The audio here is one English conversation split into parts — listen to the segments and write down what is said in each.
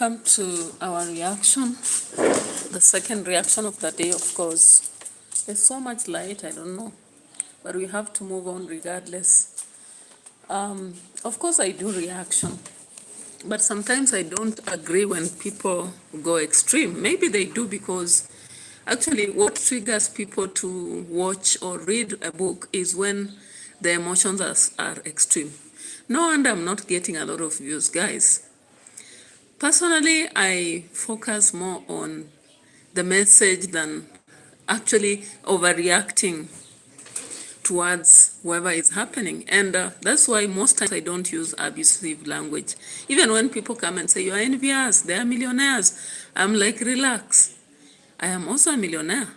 welcome to our reaction, the second reaction of the day. Of course, there's so much light, I don't know, but we have to move on regardless. Of course, I do reaction, but sometimes I don't agree when people go extreme. Maybe they do because actually what triggers people to watch or read a book is when the emotions are extreme. No wonder I'm not getting a lot of views, guys. Personally, I focus more on the message than actually overreacting towards whatever is happening. And that's why most times I don't use abusive language. Even when people come and say, you are envious, they are millionaires, I'm like, relax. I am also a millionaire.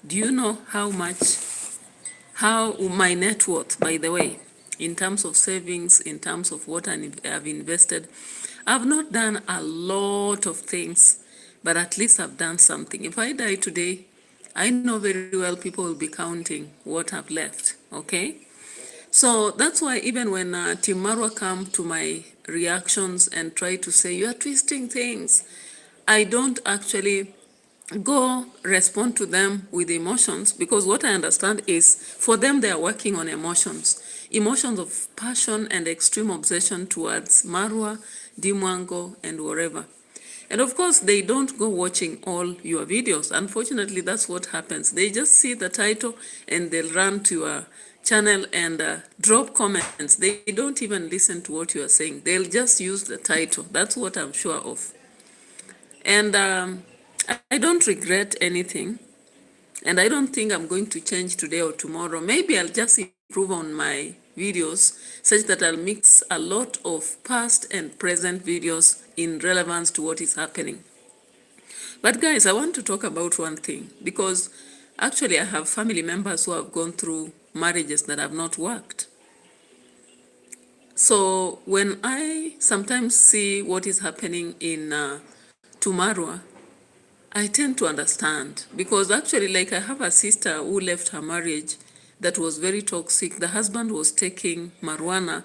Do you know how my net worth, by the way, in terms of savings, in terms of what I've invested? I've not done a lot of things, but at least I've done something. If I die today, I know very well people will be counting what I've left, okay? So that's why even when Team Marwa come to my reactions and try to say, you are twisting things, I don't actually go respond to them with emotions, because what I understand is for them they are working on emotions of passion and extreme obsession towards Marwa, Dimwango, and whatever. And of course, they don't go watching all your videos. Unfortunately, that's what happens. They just see the title and they'll run to your channel and drop comments. They don't even listen to what you are saying. They'll just use the title. That's what I'm sure of. And I don't regret anything. And I don't think I'm going to change today or tomorrow. Maybe I'll just improve on my videos such that I'll mix a lot of past and present videos in relevance to what is happening. But guys, I want to talk about one thing, because actually I have family members who have gone through marriages that have not worked. So when I sometimes see what is happening in Marwa, I tend to understand, because actually, like, I have a sister who left her marriage that was very toxic. The husband was taking marijuana,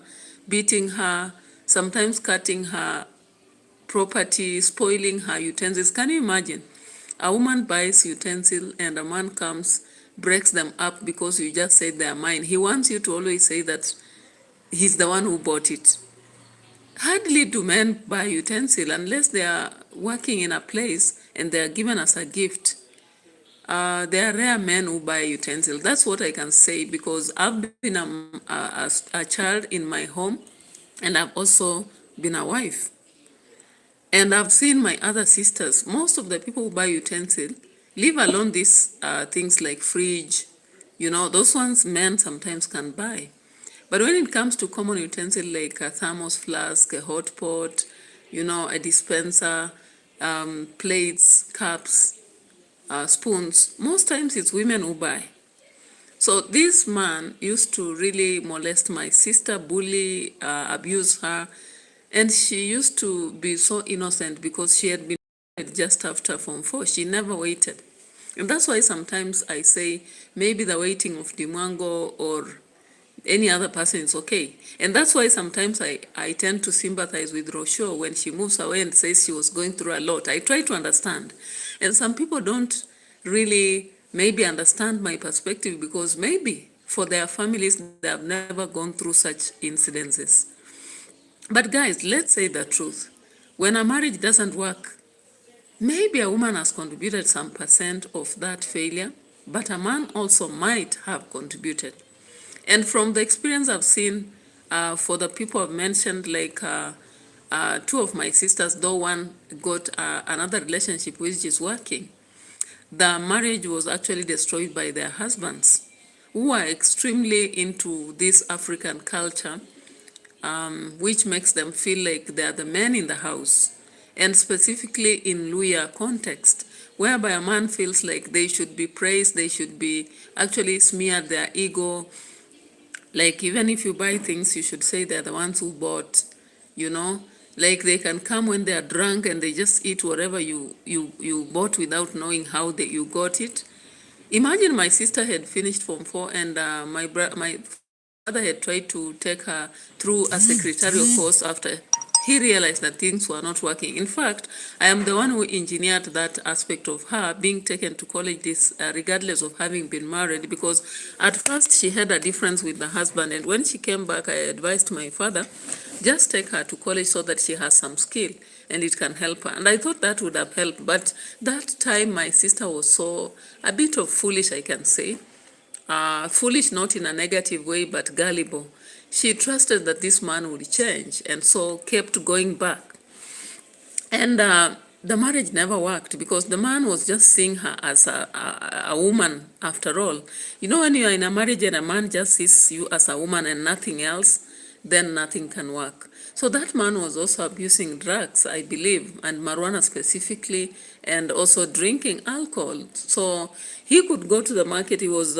beating her, sometimes cutting her property, spoiling her utensils. Can you imagine? A woman buys utensils and a man comes, breaks them up because you just said they are mine. He wants you to always say that he's the one who bought it. Hardly do men buy utensil unless they are working in a place and they are given as a gift. There are rare men who buy utensil. That's what I can say, because I've been a child in my home, and I've also been a wife. And I've seen my other sisters, most of the people who buy utensil, leave alone these things like fridge, those ones men sometimes can buy. But when it comes to common utensils like a thermos flask, a hot pot, a dispenser, plates, cups, spoons, most times it's women who buy. So this man used to really molest my sister, bully, abuse her, and she used to be so innocent because she had been married just after Form 4. She never waited. And that's why sometimes I say maybe the waiting of Dimwango or any other person is okay. And that's why sometimes I tend to sympathize with Rochelle when she moves away and says she was going through a lot. I try to understand. And some people don't really maybe understand my perspective, because maybe for their families, they have never gone through such incidences. But guys, let's say the truth. When a marriage doesn't work, maybe a woman has contributed some percent of that failure, but a man also might have contributed. And from the experience I've seen, for the people I've mentioned, like two of my sisters, though one got another relationship which is working, the marriage was actually destroyed by their husbands, who are extremely into this African culture, which makes them feel like they are the men in the house, and specifically in Luya context, whereby a man feels like they should be praised, they should be actually smeared their ego. Like, even if you buy things, you should say they're the ones who bought, Like, they can come when they are drunk and they just eat whatever you bought without knowing how you got it. Imagine my sister had finished Form 4 and my father had tried to take her through a secretarial course after he realized that things were not working. In fact, I am the one who engineered that aspect of her being taken to college this, regardless of having been married, because at first she had a difference with the husband, and when she came back, I advised my father, just take her to college so that she has some skill and it can help her. And I thought that would have helped, but that time my sister was so, a bit of foolish, I can say. Foolish not in a negative way, but gullible. She trusted that this man would change, and so kept going back. And the marriage never worked because the man was just seeing her as a woman after all. You know, when you are in a marriage and a man just sees you as a woman and nothing else, then nothing can work. So that man was also abusing drugs, I believe, and marijuana specifically, and also drinking alcohol. So he could go to the market. He was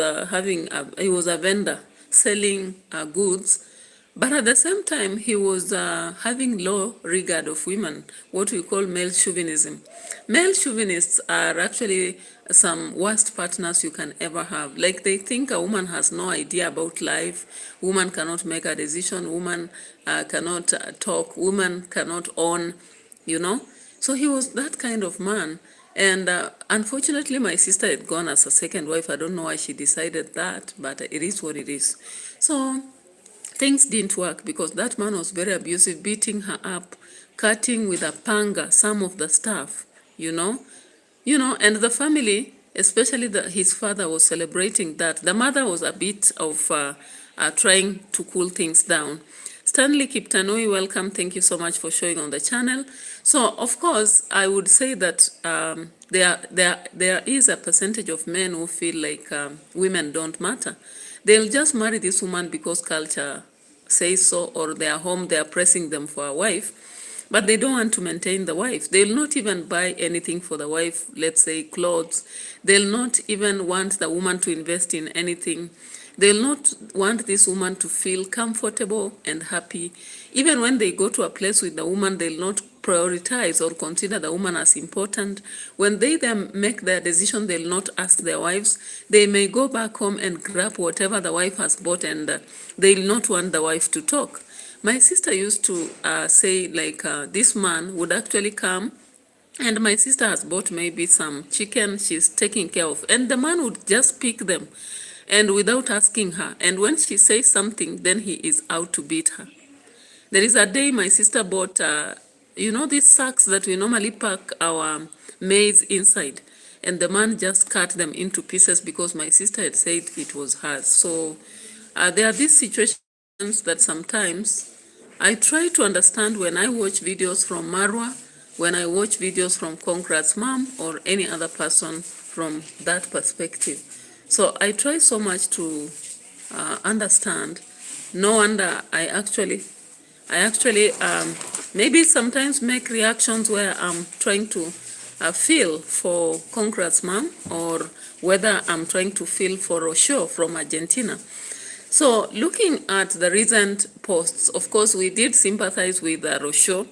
he was a vendor selling goods, but at the same time he was having low regard of women, what we call male chauvinism. Male chauvinists are actually some worst partners you can ever have. Like, they think a woman has no idea about life, woman cannot make a decision, woman cannot talk, woman cannot own, you know. So he was that kind of man. And unfortunately, my sister had gone as a second wife. I don't know why she decided that, but it is what it is. So things didn't work because that man was very abusive, beating her up, cutting with a panga some of the stuff, you know, and the family, especially his father, was celebrating that. The mother was a bit of trying to cool things down. Stanley Kiptanui, welcome. Thank you so much for showing on the channel. So, of course, I would say that there is a percentage of men who feel like women don't matter. They'll just marry this woman because culture says so, or they are home, they are pressing them for a wife, but they don't want to maintain the wife. They'll not even buy anything for the wife, let's say clothes. They'll not even want the woman to invest in anything. They'll not want this woman to feel comfortable and happy. Even when they go to a place with the woman, they'll not prioritize or consider the woman as important. When they then make their decision, they'll not ask their wives. They may go back home and grab whatever the wife has bought, and they'll not want the wife to talk. My sister used to say, like, this man would actually come, and my sister has bought maybe some chicken she's taking care of, and the man would just pick them, and without asking her. And when she says something, then he is out to beat her. There is a day my sister bought, these sacks that we normally pack our maize inside, and the man just cut them into pieces because my sister had said it was hers. So there are these situations that sometimes I try to understand when I watch videos from Marwa, when I watch videos from Conrad's mom, or any other person from that perspective. So I try so much to understand. No wonder I actually maybe sometimes make reactions where I'm trying to feel for Conrad's mom, or whether I'm trying to feel for Rocio from Argentina. So looking at the recent posts, of course, we did sympathize with Rocio.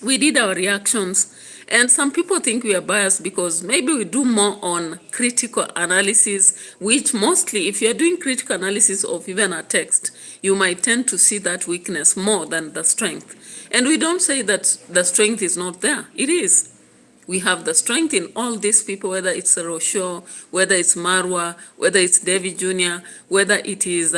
We did our reactions, and some people think we are biased because maybe we do more on critical analysis, which mostly, if you're doing critical analysis of even a text, you might tend to see that weakness more than the strength. And we don't say that the strength is not there. It is. We have the strength in all these people, whether it's Rocio, whether it's Marwa, whether it's David Jr., whether it is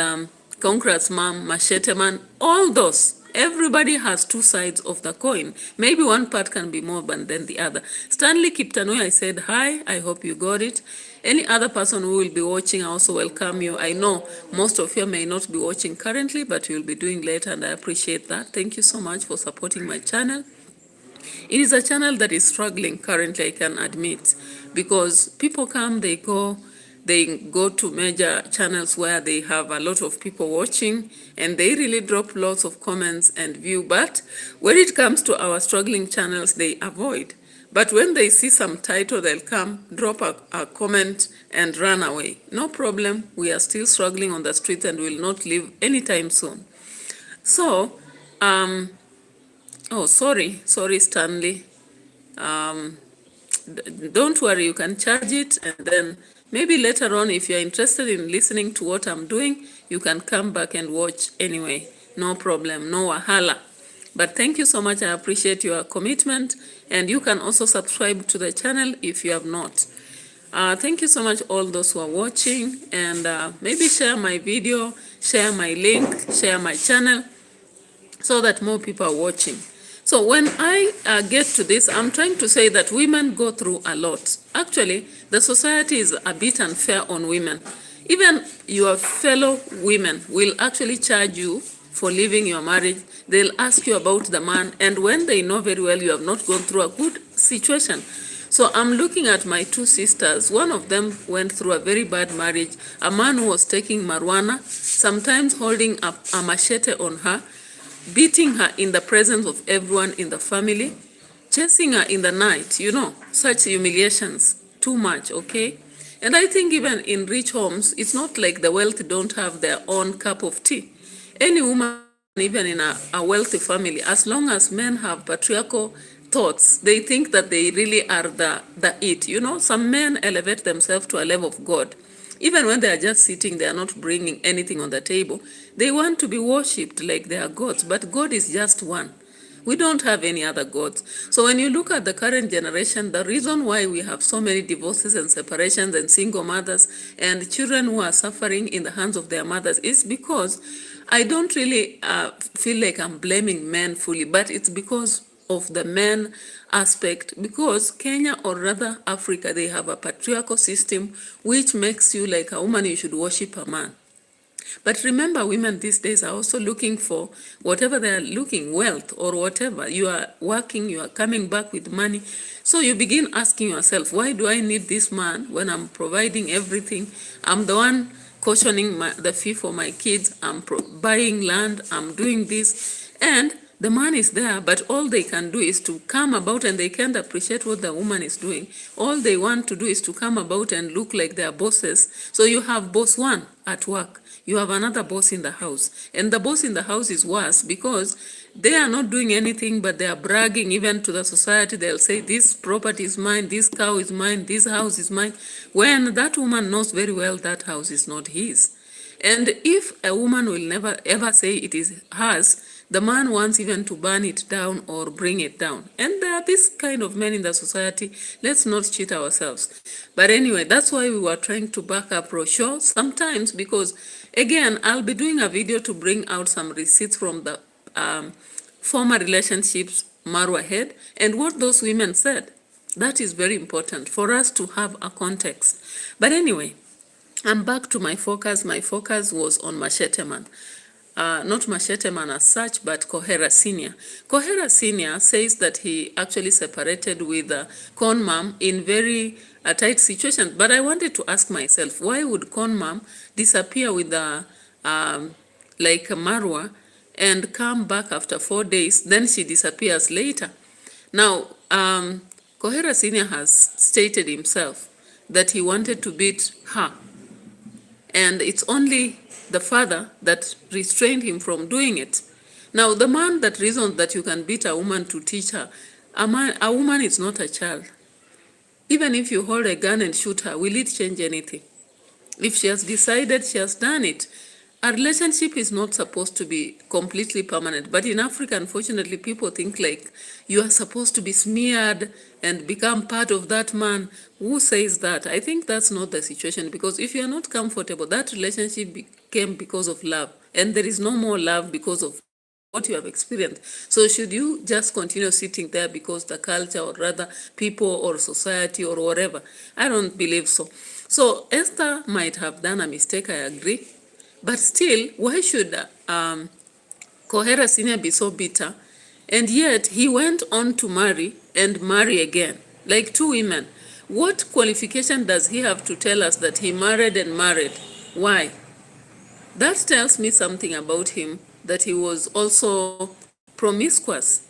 Conrad's mom, Machete Man, all those. Everybody has two sides of the coin. Maybe one part can be more than the other. Stanley Kiptanui, I said hi. I hope you got it. Any other person who will be watching, I also welcome you. I know most of you may not be watching currently, but you'll be doing later, and I appreciate that. Thank you so much for supporting my channel. It is a channel that is struggling currently, I can admit, because people come, they go to major channels where they have a lot of people watching, and they really drop lots of comments and view. But when it comes to our struggling channels, they avoid. But when they see some title, they'll come, drop a comment, and run away. No problem. We are still struggling on the street and will not leave anytime soon. So, oh, sorry, Stanley. Don't worry, you can charge it, and then maybe later on, if you're interested in listening to what I'm doing, you can come back and watch anyway. No problem, no wahala. But thank you so much. I appreciate your commitment, and you can also subscribe to the channel if you have not. Thank you so much, all those who are watching, and maybe share my video, share my link, share my channel, so that more people are watching. So when I get to this, I'm trying to say that women go through a lot. Actually, the society is a bit unfair on women. Even your fellow women will actually charge you for leaving your marriage. They'll ask you about the man, and when they know very well you have not gone through a good situation. So I'm looking at my two sisters. One of them went through a very bad marriage. A man who was taking marijuana, sometimes holding a machete on her, beating her in the presence of everyone in the family, chasing her in the night, such humiliations, too much, okay? And I think even in rich homes, it's not like the wealthy don't have their own cup of tea. Any woman, even in a wealthy family, as long as men have patriarchal thoughts, they think that they really are the it. Some men elevate themselves to a level of God. Even when they are just sitting, they are not bringing anything on the table. They want to be worshipped like they are gods, but God is just one. We don't have any other gods. So when you look at the current generation, the reason why we have so many divorces and separations and single mothers and children who are suffering in the hands of their mothers is because I don't really feel like I'm blaming men fully, but it's because of the men aspect, because Kenya, or rather Africa, they have a patriarchal system which makes you like a woman, you should worship a man. But remember, women these days are also looking for whatever they are looking, wealth or whatever. You are working, you are coming back with money. So you begin asking yourself, why do I need this man when I'm providing everything? I'm the one cautioning the fee for my kids. I'm buying land. I'm doing this. And the man is there, but all they can do is to come about, and they can't appreciate what the woman is doing. All they want to do is to come about and look like they are bosses. So you have boss one at work. You have another boss in the house. And the boss in the house is worse because they are not doing anything, but they are bragging even to the society. They'll say, this property is mine, this cow is mine, this house is mine. When that woman knows very well that house is not his. And if a woman will never ever say it is hers, the man wants even to burn it down or bring it down. And there are this kind of men in the society. Let's not cheat ourselves. But anyway, that's why we were trying to back up Rochelle sometimes, because again, I'll be doing a video to bring out some receipts from the former relationships Marwa had and what those women said. That is very important for us to have a context. But anyway, I'm back to my focus. My focus was on Machete Man. Not Machete Man as such, but KOHERA Senior. KOHERA Senior says that he actually separated with CONMUM in very tight situations. But I wanted to ask myself, why would CONMUM disappear with like Marwa and come back after 4 days, then she disappears later? Now, KOHERA Senior has stated himself that he wanted to beat her. And it's only the father that restrained him from doing it. Now, the man that reasoned that you can beat a woman to teach her, a woman is not a child. Even if you hold a gun and shoot her, will it change anything? If she has decided, she has done it. A relationship is not supposed to be completely permanent. But in Africa, unfortunately, people think like you are supposed to be smeared and become part of that man. Who says that? I think that's not the situation, because if you are not comfortable, that relationship came because of love. And there is no more love because of what you have experienced. So should you just continue sitting there because the culture, or rather people or society or whatever? I don't believe so. So Esther might have done a mistake, I agree. But still, why should KOHERA Senior be so bitter? And yet, he went on to marry and marry again, like two women. What qualification does he have to tell us that he married and married? Why? That tells me something about him, that he was also promiscuous,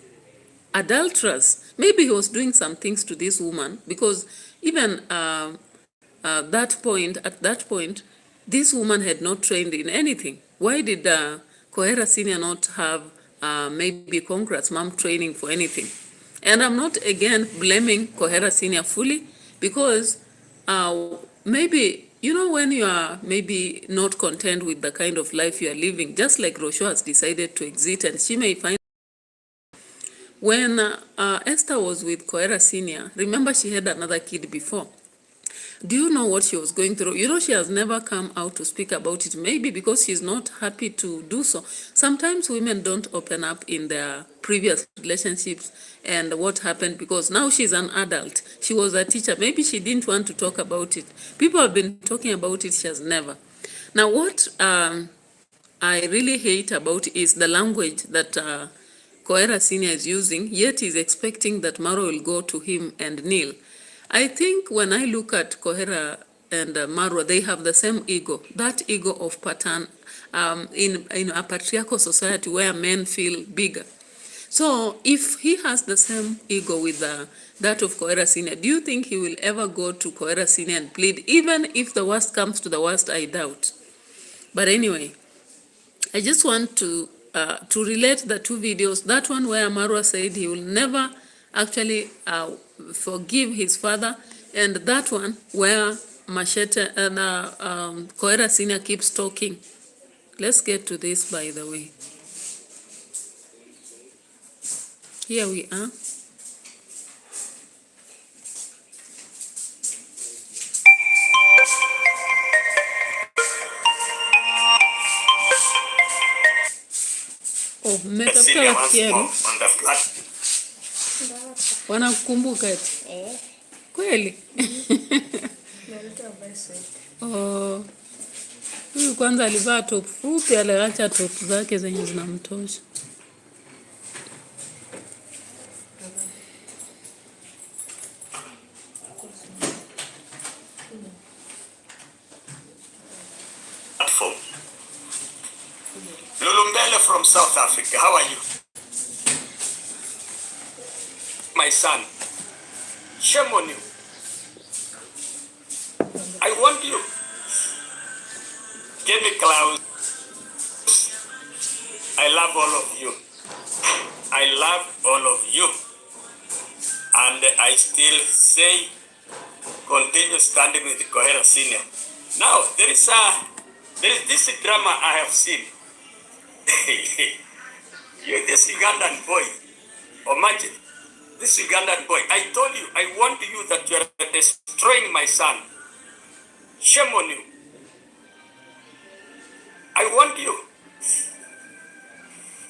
adulterous. Maybe he was doing some things to this woman, because even at that point, this woman had not trained in anything. Why did KOHERA Senior not have maybe Congress mom training for anything? And I'm not again blaming KOHERA Senior fully, because maybe, when you are maybe not content with the kind of life you are living, just like Rochelle has decided to exit, and she may find When Esther was with KOHERA Senior, remember she had another kid before. Do you know what she was going through? You know, she has never come out to speak about it, maybe because she's not happy to do so. Sometimes women don't open up in their previous relationships and what happened, because now she's an adult. She was a teacher. Maybe she didn't want to talk about it. People have been talking about it. She has never. Now, what I really hate about is the language that KOHERA Senior is using, yet is expecting that Maro will go to him and kneel. I think when I look at KOHERA and Marwa, they have the same ego, that ego of pattern in a patriarchal society where men feel bigger. So if he has the same ego with that of KOHERA Senior, do you think he will ever go to KOHERA Senior and plead? Even if the worst comes to the worst, I doubt. But anyway, I just want to relate the two videos. That one where Marwa said he will never actually forgive his father, and that one where Machete and KOHERA Senior keeps talking. Let's get to this, by the way. Here we are. Oh, mmetafuta rafiki yenu? Wanakukumbuka eti? Kweli? Oh. Huyu kwanza alivaa top fupi, aliacha top zake zenye zinamtosha. Lulumbele from South Africa, how are you? My son, shame on you. I want you. Give me Klaus. I love all of you. I love all of you. And I still say, continue standing with the KOHERA Senior. Now, there is this drama I have seen. You're this Ugandan boy. Imagine, this Ugandan boy. I told you, I want you that you are destroying my son. Shame on you. I want you.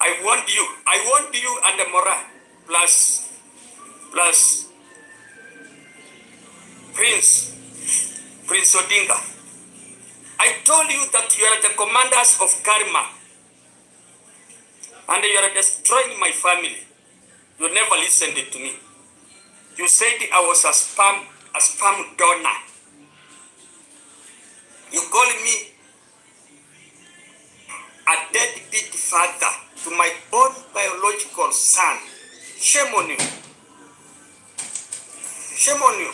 I want you. I want you and the Mora plus Prince Odinga. I told you that you are the commanders of Karma. And you are destroying my family. You never listened to me. You said I was a sperm donor. You called me a deadbeat father to my own biological son. Shame on you. Shame on you.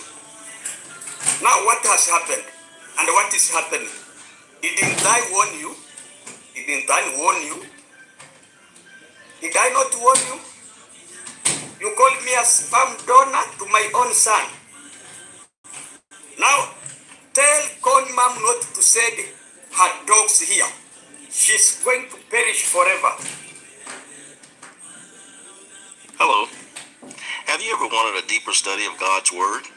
Now what has happened? And what is happening? Didn't I warn you? Didn't I warn you? Did I not warn you? You called me a sperm donor to my own son. Now, tell CONMUM not to send her dogs here. She's going to perish forever. Hello. Have you ever wanted a deeper study of God's Word?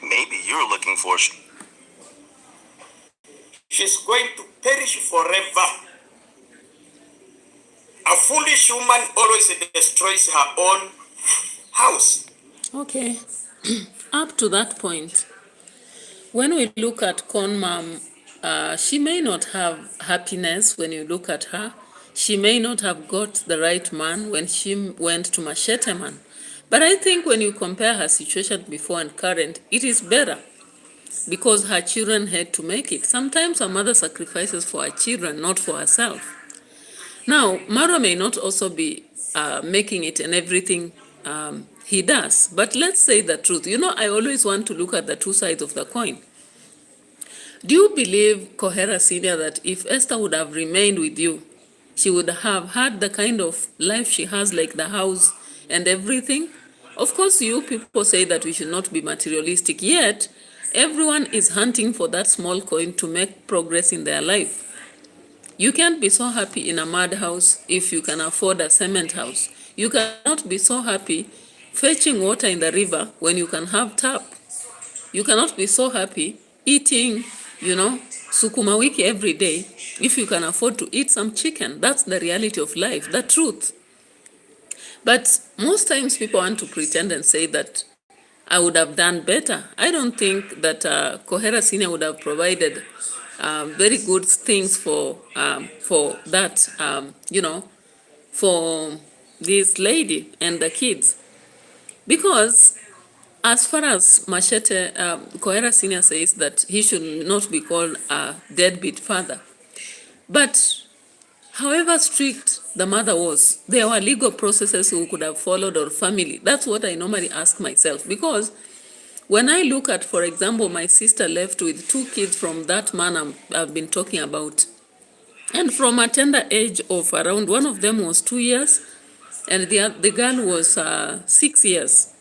Maybe you're looking for... She's going to perish forever. A foolish woman always destroys her own house. Okay. Up to that point, when we look at CONMUM, she may not have happiness when you look at her. She may not have got the right man when she went to Machete Man. But I think when you compare her situation before and current, it is better because her children had to make it. Sometimes a mother sacrifices for her children, not for herself. Now, Maro may not also be making it in everything he does, but let's say the truth. You know, I always want to look at the two sides of the coin. Do you believe, KOHERA Senior, that if Esther would have remained with you, she would have had the kind of life she has, like the house and everything? Of course, you people say that we should not be materialistic, yet everyone is hunting for that small coin to make progress in their life. You can't be so happy in a mud house if you can afford a cement house. You cannot be so happy fetching water in the river when you can have tap. You cannot be so happy eating, sukuma wiki every day if you can afford to eat some chicken. That's the reality of life, the truth. But most times people want to pretend and say that I would have done better. I don't think that KOHERA Senior would have provided very good things for that, for this lady and the kids. Because as far as Machete, KOHERA Senior says that he should not be called a deadbeat father. But however strict the mother was, there were legal processes who could have followed, or family. That's what I normally ask myself. Because when I look at, for example, my sister left with 2 kids from that man I've been talking about, and from a tender age of around, one of them was 2 years, and the girl was 6 years.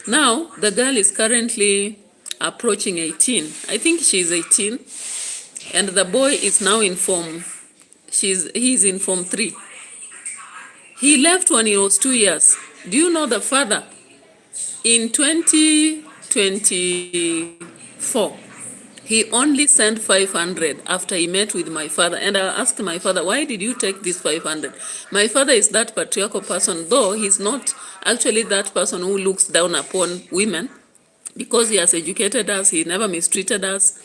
Now, the girl is currently approaching 18. I think she's 18, and the boy is now in form. He's in form 3. He left when he was 2 years. Do you know the father? In 2024, he only sent 500 after he met with my father. And I asked my father, why did you take this 500? My father is that patriarchal person, though he's not actually that person who looks down upon women, because he has educated us, he never mistreated us.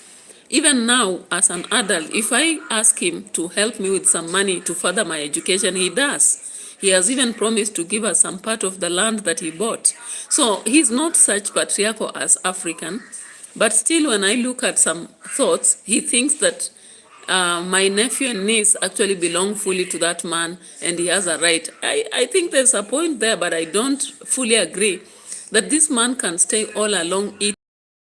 Even now, as an adult, if I ask him to help me with some money to further my education, he does. He has even promised to give us some part of the land that he bought. So he's not such patriarchal as African, but still when I look at some thoughts, he thinks that my nephew and niece actually belong fully to that man and he has a right. I think there's a point there, but I don't fully agree that this man can stay all along eating,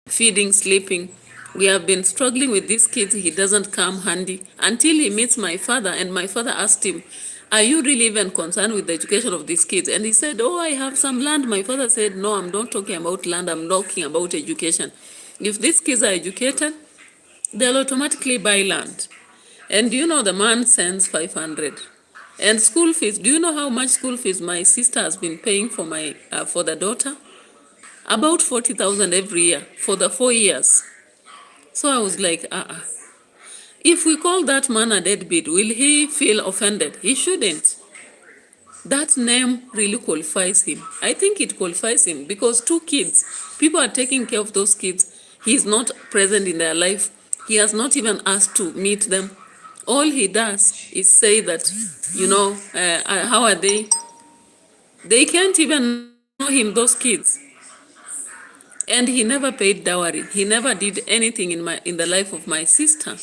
feeding, sleeping. We have been struggling with these kids. He doesn't come handy until he meets my father, and my father asked him, are you really even concerned with the education of these kids? And he said, oh, I have some land. My father said, no, I'm not talking about land. I'm talking about education. If these kids are educated, they'll automatically buy land. And do you know the man sends 500? And school fees, do you know how much school fees my sister has been paying for for the daughter? About 40,000 every year for the 4 years. So I was like, If we call that man a deadbeat, will he feel offended? He shouldn't. That name really qualifies him. I think it qualifies him because 2 kids, people are taking care of those kids. He's not present in their life. He has not even asked to meet them. All he does is say that, how are they? They can't even know him, those kids. And he never paid dowry. He never did anything in the life of my sister.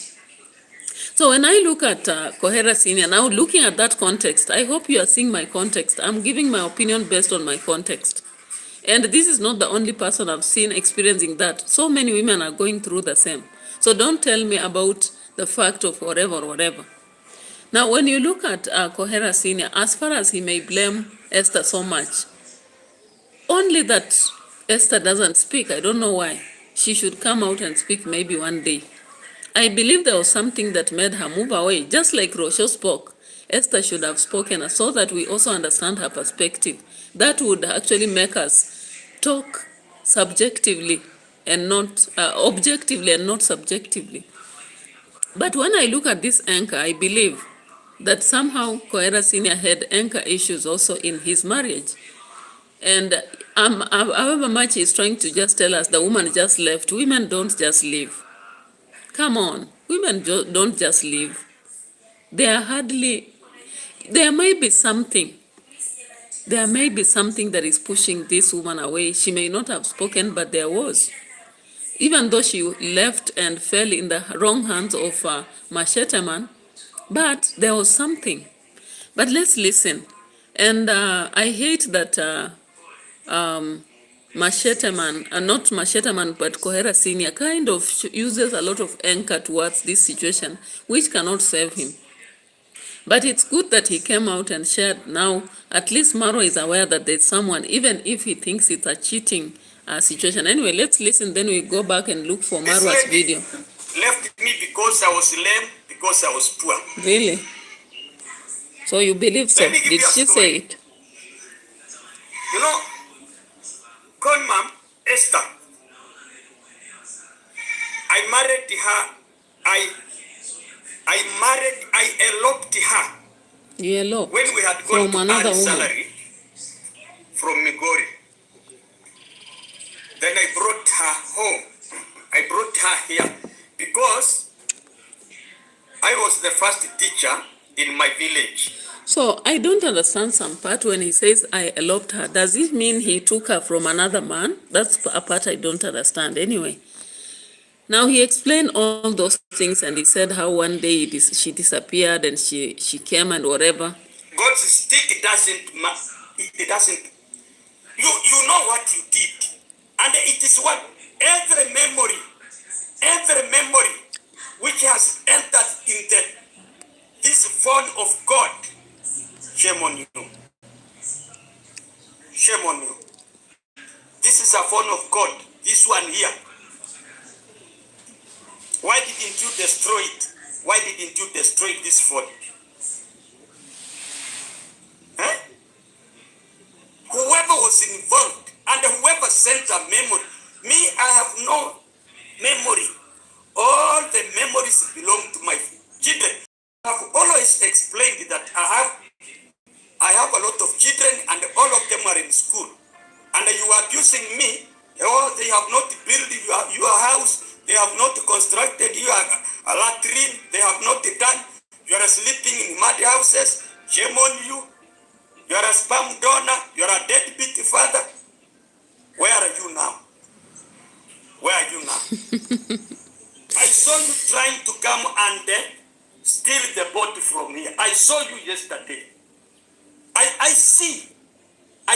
So when I look at KOHERA Senior, now looking at that context, I hope you are seeing my context. I'm giving my opinion based on my context. And this is not the only person I've seen experiencing that. So many women are going through the same. So don't tell me about the fact of whatever. Now, when you look at KOHERA Senior, as far as he may blame Esther so much, only that Esther doesn't speak. I don't know why. She should come out and speak maybe one day. I believe there was something that made her move away. Just like Rosho spoke, Esther should have spoken so that we also understand her perspective. That would actually make us talk subjectively and not objectively and not subjectively. But when I look at this anchor, I believe that somehow KOHERA Senior had anchor issues also in his marriage. And however much he's trying to just tell us the woman just left, women don't just leave. Come on, women don't just leave. There may be something that is pushing this woman away. She may not have spoken, but there was. Even though she left and fell in the wrong hands of Machete man, but there was something. But let's listen. And I hate that Machete man, not Machete man, but KOHERA Senior kind of uses a lot of anger towards this situation, which cannot save him. But it's good that he came out and shared. Now, at least Maro is aware that there's someone, even if he thinks it's a cheating situation. Anyway, let's listen, then we go back and look for Marwa's video. Left me because I was lame, because I was poor. Really? So you believe so? Did she say it? You know, CONMUM, Esther, I married her, I eloped her. You eloped When we had gone from to another earn woman. salary from Migori. Then I brought her home. I brought her here because I was the first teacher in my village. So I don't understand some part when he says I eloped her. Does it mean he took her from another man? That's a part I don't understand anyway. Now he explained all those things and he said how one day she disappeared and she came and whatever. God's stick it doesn't, you know what you did. And it is what every memory which has entered in this phone of God, shame on you. Shame on you. This is a phone of God. This one here. Why didn't you destroy it? Why didn't you destroy this phone? Eh? Whoever was involved and whoever sent a memory, me, I have no memory. All the memories belong to my children. I have always explained that I have a lot of children and all of them are in school. And you are abusing me. Oh, they have not built your house. They have not constructed your latrine. They have not done. You are sleeping in mud houses. Shame on you. You are a sperm donor. You are a deadbeat father. Where are you now? Where are you now? I saw you trying to come and steal the body from here. I saw you yesterday. I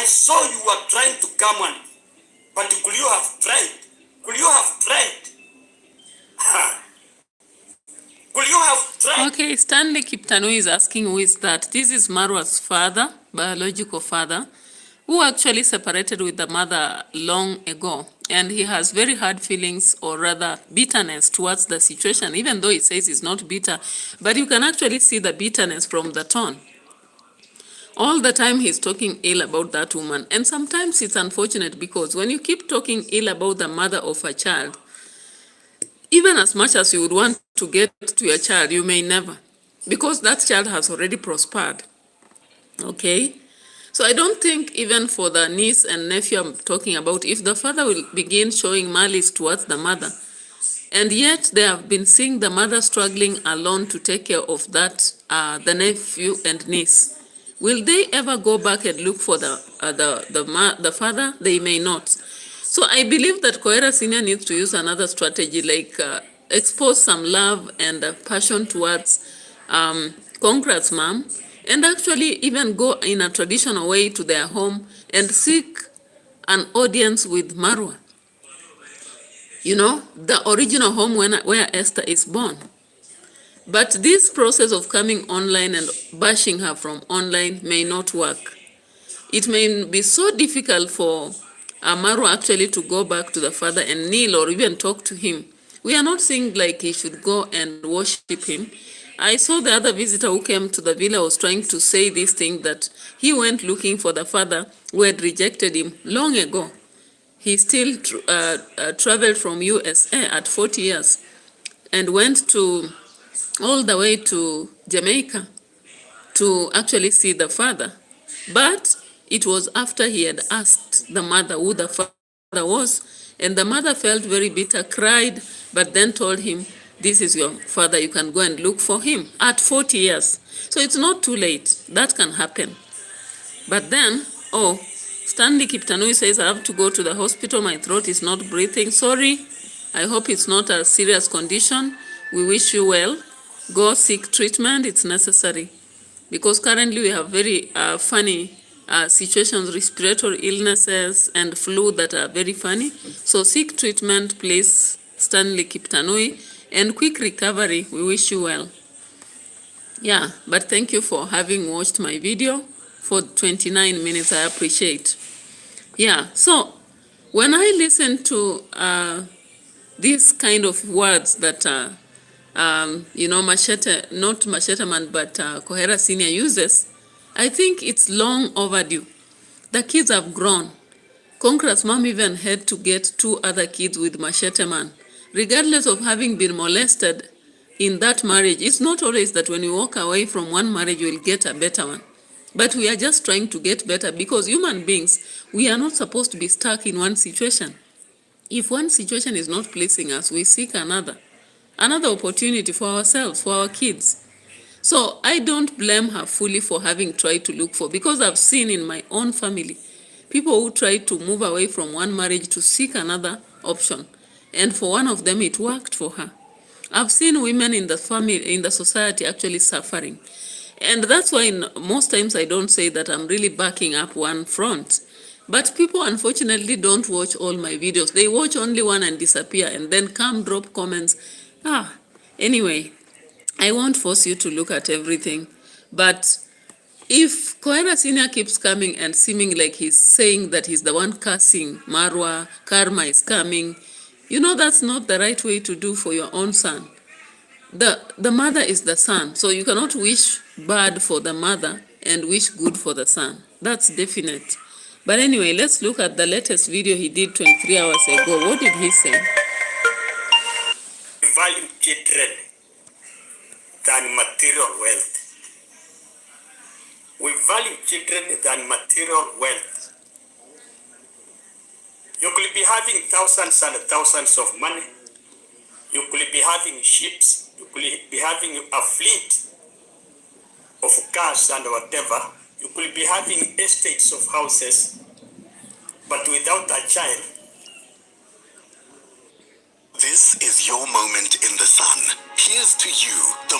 saw you were trying to come and, but could you have tried? Could you have tried? Could you have tried? Okay, Stanley Kiptanui is asking who is that. This is Marwa's father, biological father, who actually separated with the mother long ago. And he has very hard feelings, or rather bitterness towards the situation, even though he says he's not bitter. But you can actually see the bitterness from the tone. All the time he's talking ill about that woman. And sometimes it's unfortunate because when you keep talking ill about the mother of a child, even as much as you would want to get to your child, you may never, because that child has already prospered. Okay? So I don't think even for the niece and nephew I'm talking about, if the father will begin showing malice towards the mother, and yet they have been seeing the mother struggling alone to take care of that, the nephew and niece, will they ever go back and look for the father? They may not. So I believe that KOHERA Senior needs to use another strategy, like expose some love and passion towards Congrats, mom, and actually even go in a traditional way to their home and seek an audience with Marwa. You know, the original home where Esther is born. But this process of coming online and bashing her from online may not work. It may be so difficult for Marwa actually to go back to the father and kneel or even talk to him. We are not saying like he should go and worship him. I saw the other visitor who came to the villa was trying to say this thing, that he went looking for the father who had rejected him long ago. He still traveled from USA at 40 years and went all the way to Jamaica to actually see the father. But it was after he had asked the mother who the father was, and the mother felt very bitter, cried, but then told him, this is your father, you can go and look for him at 40 years. So it's not too late. That can happen. But then, Stanley Kiptanui says, I have to go to the hospital. My throat is not breathing. Sorry. I hope it's not a serious condition. We wish you well. Go seek treatment. It's necessary. Because currently we have very funny situations, respiratory illnesses and flu that are very funny. So seek treatment, please, Stanley Kiptanui, and quick recovery. We wish you well. Yeah, but thank you for having watched my video for 29 minutes. I appreciate. Yeah, so when I listen to these kind of words that Machete, not Machete Man, but KOHERA Senior uses, I think it's long overdue. The kids have grown. Conqueror's mom even had to get 2 other kids with Machete Man. Regardless of having been molested in that marriage, it's not always that when you walk away from one marriage, you will get a better one. But we are just trying to get better because human beings, we are not supposed to be stuck in one situation. If one situation is not pleasing us, we seek another opportunity for ourselves, for our kids. So I don't blame her fully for having tried to look for, because I've seen in my own family, people who tried to move away from one marriage to seek another option. And for one of them, it worked for her. I've seen women in the family, in the society actually suffering. And that's why most times I don't say that I'm really backing up one front. But people unfortunately don't watch all my videos. They watch only one and disappear and then come drop comments. Anyway, I won't force you to look at everything. But if KOHERA Senior keeps coming and seeming like he's saying that he's the one cursing Marwa, karma is coming, that's not the right way to do for your own son. The mother is the son, so you cannot wish bad for the mother and wish good for the son. That's definite. But anyway, let's look at the latest video he did 23 hours ago. What did he say? Value children than material wealth. We value children than material wealth. You could be having thousands and thousands of money. You could be having ships. You could be having a fleet of cars and whatever. You could be having estates of houses, but without a child. This is your moment in the sun. Here's to you, the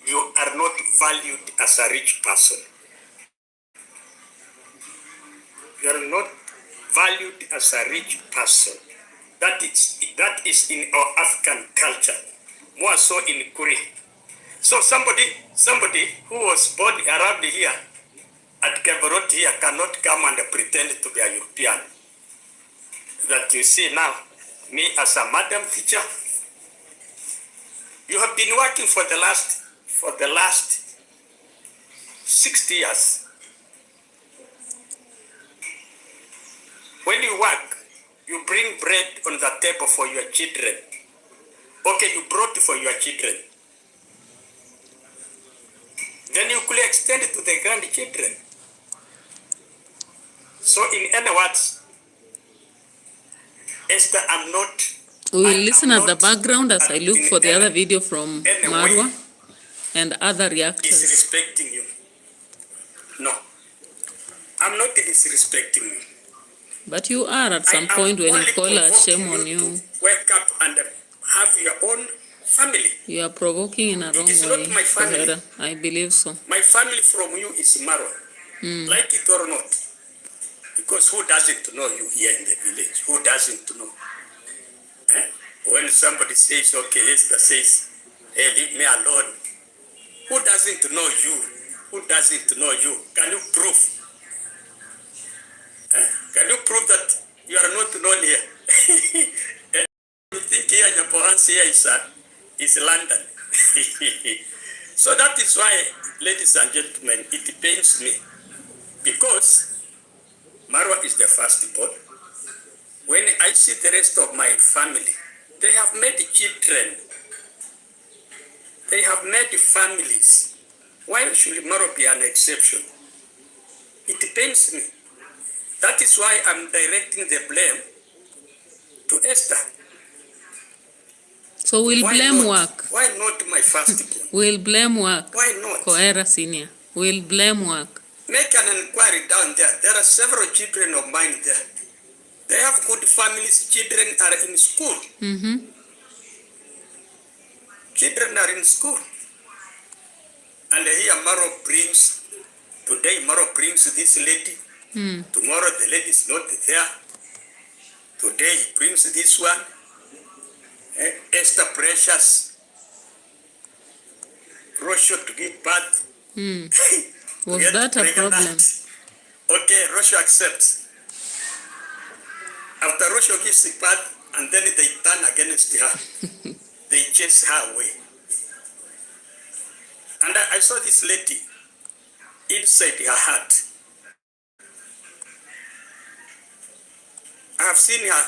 You are not valued as a rich person. You are not valued as a rich person. That is in our African culture, more so in Korea. So somebody who was born around here at Kevorot here cannot come and pretend to be a European. That you see now, me as a madam teacher, you have been working for the last 60 years. When you work, you bring bread on the table for your children. Okay, you brought for your children. Then you could extend it to the grandchildren. So in other words, Esther, I'm not... We'll listen at the background as I look for the other video from Marwa and other reactors. Disrespecting you. No. I'm not disrespecting you. But you are at some point when you call her, shame on you. Wake up and have your own family. You are provoking in a wrong way. It is not my family. KOHERA. I believe so. My family from you is Marwa. Like it or not. Because who doesn't know you here in the village? Who doesn't know? When somebody says, okay, Esther says, hey, leave me alone. Who doesn't know you? Who doesn't know you? Can you prove? Can you prove that you are not known here? You think here in Nyapohansi here is London. So that is why, ladies and gentlemen, it pains me. Because Marwa is the firstborn. When I see the rest of my family, they have made children. They have made families. Why should Marwa be an exception? It pains me. That is why I'm directing the blame to Esther. So we'll blame work. Why not my firstborn? We'll blame work. Why not? KOHERA Senior. We'll blame work. Make an inquiry down there. There are several children of mine there. They have good families. Children are in school. Children are in school. And here today Maro brings this lady. Tomorrow the lady is not there. Today he brings this one. Esther Precious. Rosho to give birth. Was that a problem? Okay, Rosho accepts. After Rosho gives the birth, and then they turn against her. They chase her away. And I saw this lady inside her heart. I have seen her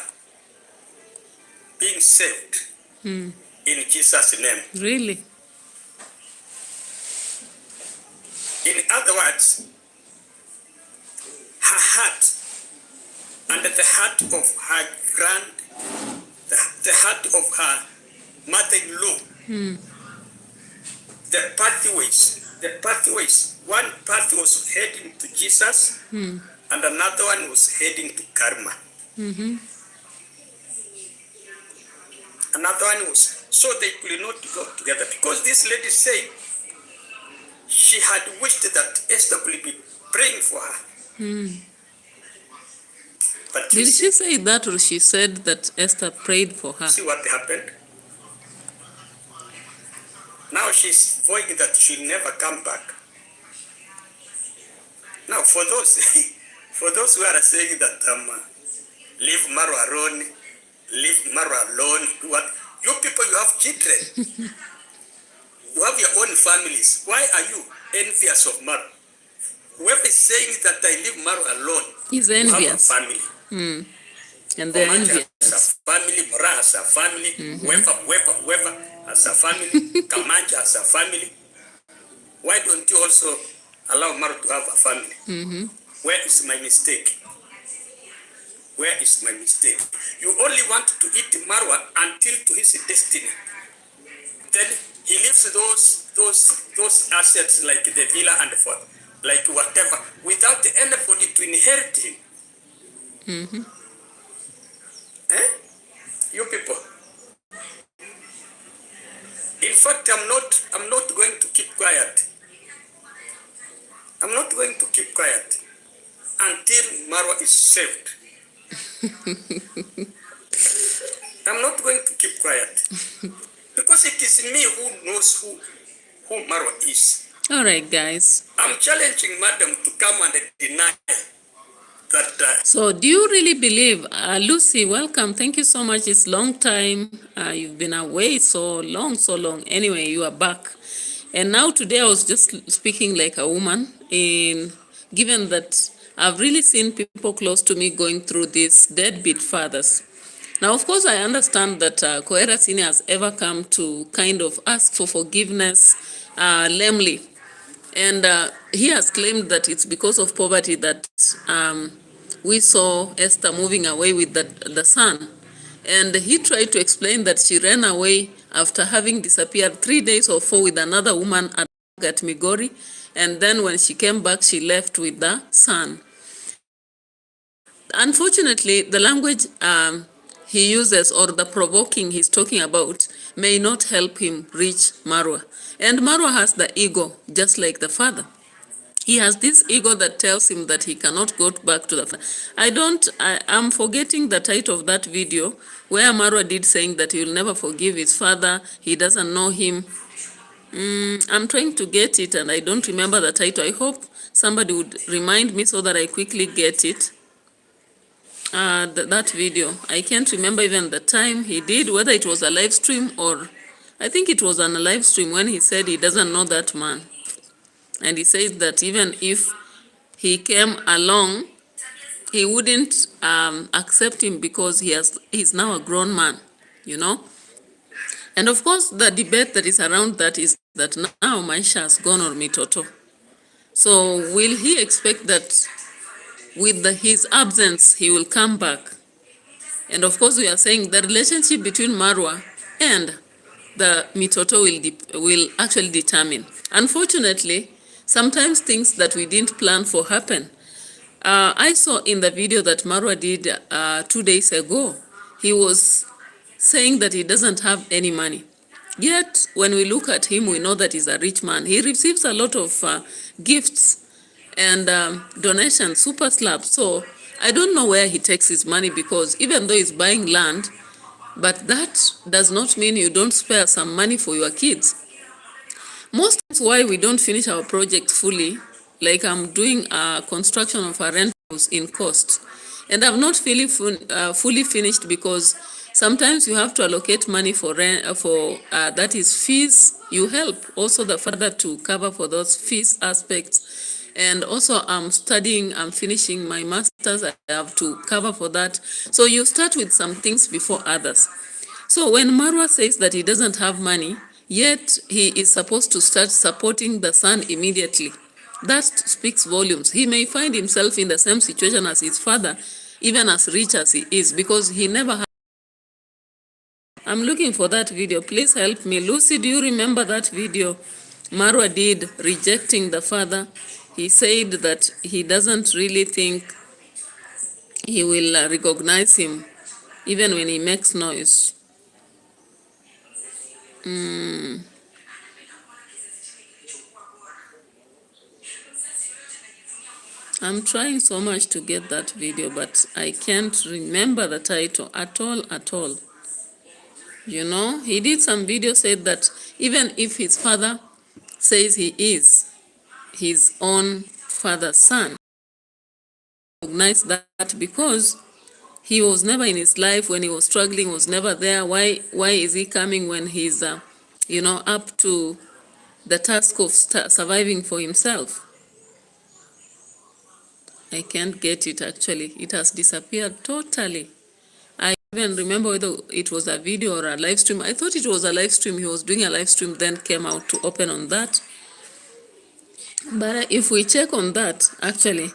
being saved in Jesus' name. Really? In other words, her heart and the heart of her the heart of her mother-in-law, the pathways, one path was heading to Jesus, and another one was heading to karma. Another one was, so they could not go together, because this lady said she had wished that Esther could be praying for her. But Did she say that, or she said that Esther prayed for her? See what happened? Now she's vowing that she'll never come back. Now for those who are saying that leave Marwa alone, leave Marwa alone, what? You people, you have children. You have your own families. Why are you envious of Marwa? Whoever is saying that I leave Marwa alone, He's you have a envious. family. And they're Omaja envious. has a family, Mora has a family, whoever has a family, Kamanja has a family. Why don't you also allow Maro to have a family? Where is my mistake? Where is my mistake? You only want to eat Marwa until to his destiny. Then he leaves those assets like the villa and like whatever, without anybody to inherit him. You people. In fact, I'm not going to keep quiet. I'm not going to keep quiet until Marwa is saved. I'm not going to keep quiet. Because it is me who knows who Marwa is. All right, guys. I'm challenging Madam to come and deny that. So do you really believe, Lucy, welcome. Thank you so much. It's long time. You've been away so long. Anyway, you are back. And now today I was just speaking like a woman, given that I've really seen people close to me going through these deadbeat fathers. Now, of course, I understand that KOHERA Senior has ever come to kind of ask for forgiveness lamely. And he has claimed that it's because of poverty that we saw Esther moving away with the son. And he tried to explain that she ran away after having disappeared 3 days or 4 with another woman at Migori. And then when she came back, she left with the son. Unfortunately, the language he uses, or the provoking he's talking about, may not help him reach Marwa. And Marwa has the ego, just like the father. He has this ego that tells him that he cannot go back to the father. I'm forgetting the title of that video where Marwa did saying that he will never forgive his father. He doesn't know him. I'm trying to get it and I don't remember the title. I hope somebody would remind me so that I quickly get it. That video. I can't remember even the time he did, whether it was a live stream or I think it was on a live stream when he said he doesn't know that man. And he says that even if he came along, he wouldn't accept him because he's now a grown man, you know. And of course, the debate that is around that is that now Maisha has gone or Mitoto. So will he expect that with his absence, he will come back? And of course, we are saying the relationship between Marwa and the Mitoto will actually determine. Unfortunately, sometimes things that we didn't plan for happen. I saw in the video that Marwa did 2 days ago, he was saying that he doesn't have any money. Yet, when we look at him, we know that he's a rich man. He receives a lot of gifts and donations, super slabs. So I don't know where he takes his money, because even though he's buying land, but that does not mean you don't spare some money for your kids. Most times why we don't finish our project fully, like I'm doing a construction of a rent house in Coast, and I'm not fully finished because Sometimes you have to allocate money for rent, that is fees. You help also the father to cover for those fees aspects. And also I'm finishing my master's, I have to cover for that. So you start with some things before others. So when Marwa says that he doesn't have money, yet he is supposed to start supporting the son immediately, that speaks volumes. He may find himself in the same situation as his father, even as rich as he is, because he never had. I'm looking for that video. Please help me. Lucy, do you remember that video Marwa did rejecting the father? He said that he doesn't really think he will recognize him even when he makes noise. I'm trying so much to get that video, but I can't remember the title at all. You know, he did some video, said that even if his father says he is his own father's son, recognize that because he was never in his life when he was struggling, was never there. Why is he coming when he's, up to the task of surviving for himself? I can't get it actually. It has disappeared totally. I even remember whether it was a video or a live stream. I thought it was a live stream. He was doing a live stream, then came out to open on that. But if we check on that, actually,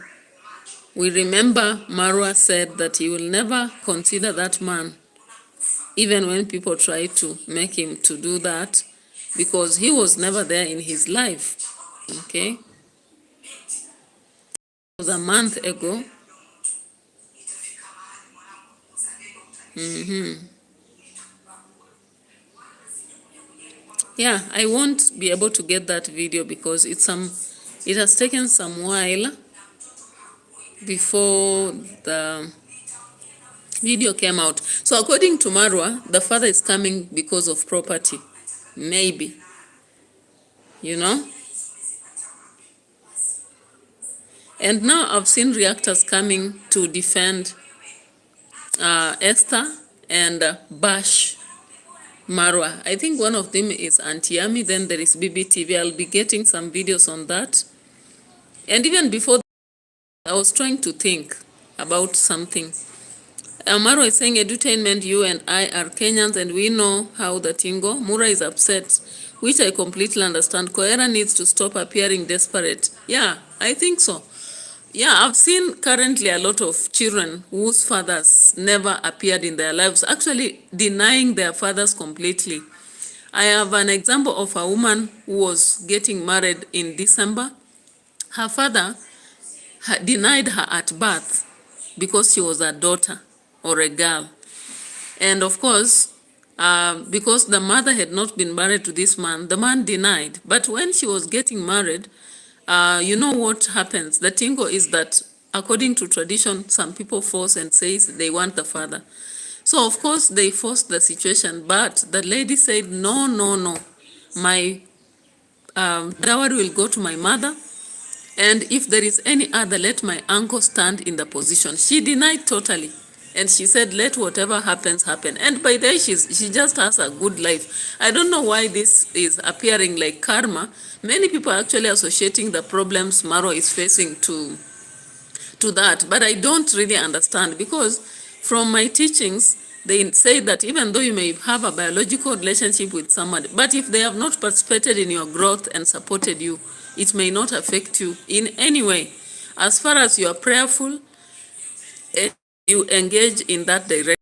we remember Marwa said that he will never consider that man, even when people try to make him to do that, because he was never there in his life. Okay? It was a month ago. Yeah, I won't be able to get that video because it has taken some while before the video came out. So according to Marwa, the father is coming because of property. Maybe. You know? And now I've seen reactors coming to defend Esther and bash Marwa. I think one of them is Auntie Yami, then there is BBTV. I'll be getting some videos on that. And even before that, I was trying to think about something. Marwa is saying, edutainment, you and I are Kenyans and we know how the tingo. Mura is upset, which I completely understand. KOHERA needs to stop appearing desperate. Yeah, I think so. Yeah, I've seen currently a lot of children whose fathers never appeared in their lives, actually denying their fathers completely. I have an example of a woman who was getting married in December. Her father denied her at birth because she was a daughter or a girl. And of course, because the mother had not been married to this man, the man denied. But when she was getting married, you know what happens? The tingo is that, according to tradition, some people force and says they want the father. So, of course, they forced the situation, but the lady said, no, my dowry will go to my mother, and if there is any other, let my uncle stand in the position. She denied totally, and she said, let whatever happens, happen. And by then, she just has a good life. I don't know why this is appearing like karma. Many people are actually associating the problems Marwa is facing to that, but I don't really understand, because from my teachings, they say that even though you may have a biological relationship with someone, but if they have not participated in your growth and supported you, it may not affect you in any way. As far as you are prayerful and you engage in that direction,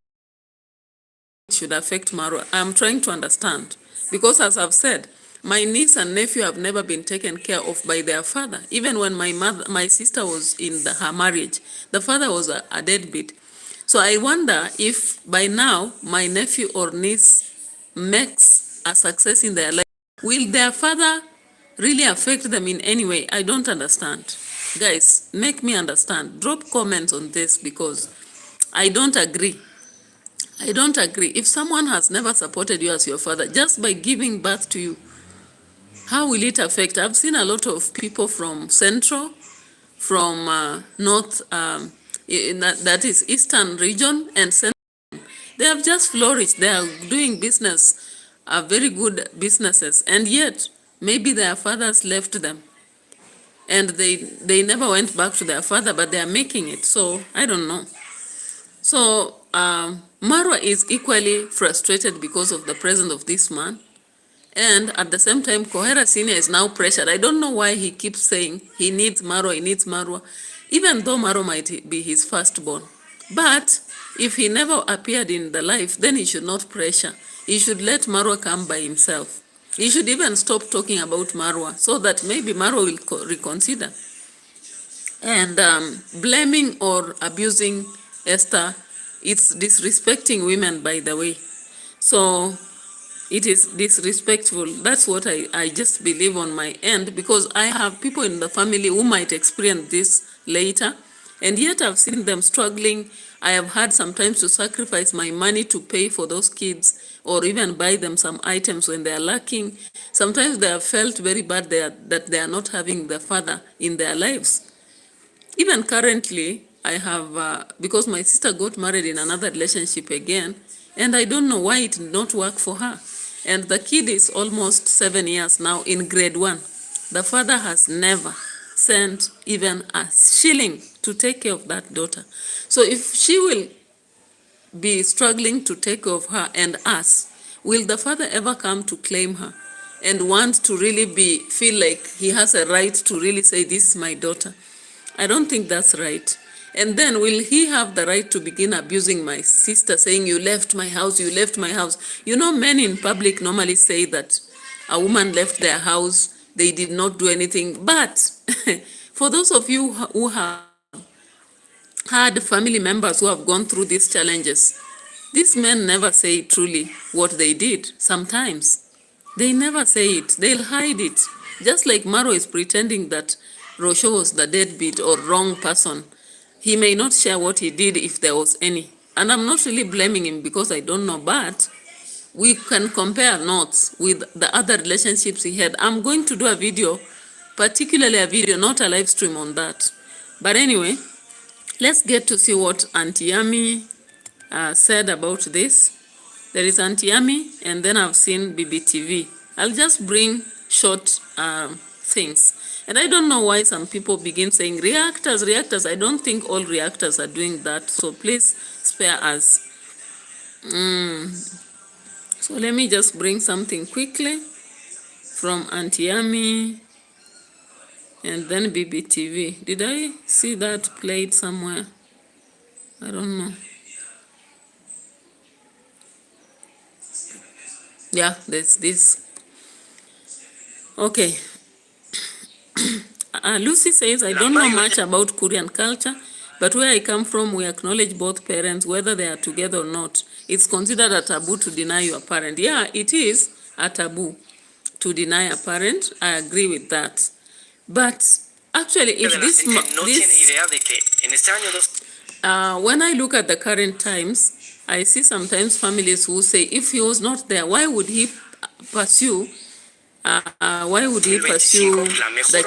it should affect Marwa. I'm trying to understand, because as I've said, my niece and nephew have never been taken care of by their father. Even when my sister was in her marriage, the father was a deadbeat. So I wonder if by now my nephew or niece makes a success in their life, will their father really affect them in any way? I don't understand. Guys, make me understand. Drop comments on this, because I don't agree. I don't agree. If someone has never supported you as your father, just by giving birth to you, how will it affect? I've seen a lot of people from Central, from North, that is Eastern region and Central. They have just flourished. They are doing business, very good businesses, and yet maybe their fathers left them, and they never went back to their father, but they are making it. So I don't know. So Marwa is equally frustrated because of the presence of this man. And at the same time, KOHERA Senior is now pressured. I don't know why he keeps saying he needs Marwa, he needs Marwa, even though Marwa might be his firstborn. But if he never appeared in the life, then he should not pressure. He should let Marwa come by himself. He should even stop talking about Marwa so that maybe Marwa will reconsider. And blaming or abusing Esther, it's disrespecting women, by the way. So it is disrespectful. That's what I just believe on my end, because I have people in the family who might experience this later, and yet I've seen them struggling. I have had sometimes to sacrifice my money to pay for those kids or even buy them some items when they are lacking. Sometimes they have felt very bad that they are not having the father in their lives. Even currently, I have, because my sister got married in another relationship again, and I don't know why it did not work for her. And the kid is almost 7 years now in grade 1. The father has never sent even a shilling to take care of that daughter. So if she will be struggling to take care of her and us, will the father ever come to claim her and want to really feel like he has a right to really say, this is my daughter? I don't think that's right. And then will he have the right to begin abusing my sister, saying, you left my house, you left my house? You know, men in public normally say that a woman left their house, they did not do anything. But for those of you who have had family members who have gone through these challenges, these men never say truly what they did. Sometimes they never say it. They'll hide it. Just like Maro is pretending that Rosho was the deadbeat or wrong person. He may not share what he did if there was any. And I'm not really blaming him because I don't know, but we can compare notes with the other relationships he had. I'm going to do a video, particularly a video, not a live stream on that. But anyway, let's get to see what Auntie Yami said about this. There is Auntie Yami, and then I've seen BBTV. I'll just bring short things. And I don't know why some people begin saying reactors. I don't think all reactors are doing that. So please spare us. So let me just bring something quickly from Auntie Yami and then BBTV. Did I see that played somewhere? I don't know. Yeah, there's this. Okay. Lucy says, I don't know much about Korean culture, but where I come from, we acknowledge both parents, whether they are together or not. It's considered a taboo to deny your parent. Yeah, it is a taboo to deny a parent. I agree with that. But actually, if when I look at the current times, I see sometimes families who say, if he was not there, why would he pursue the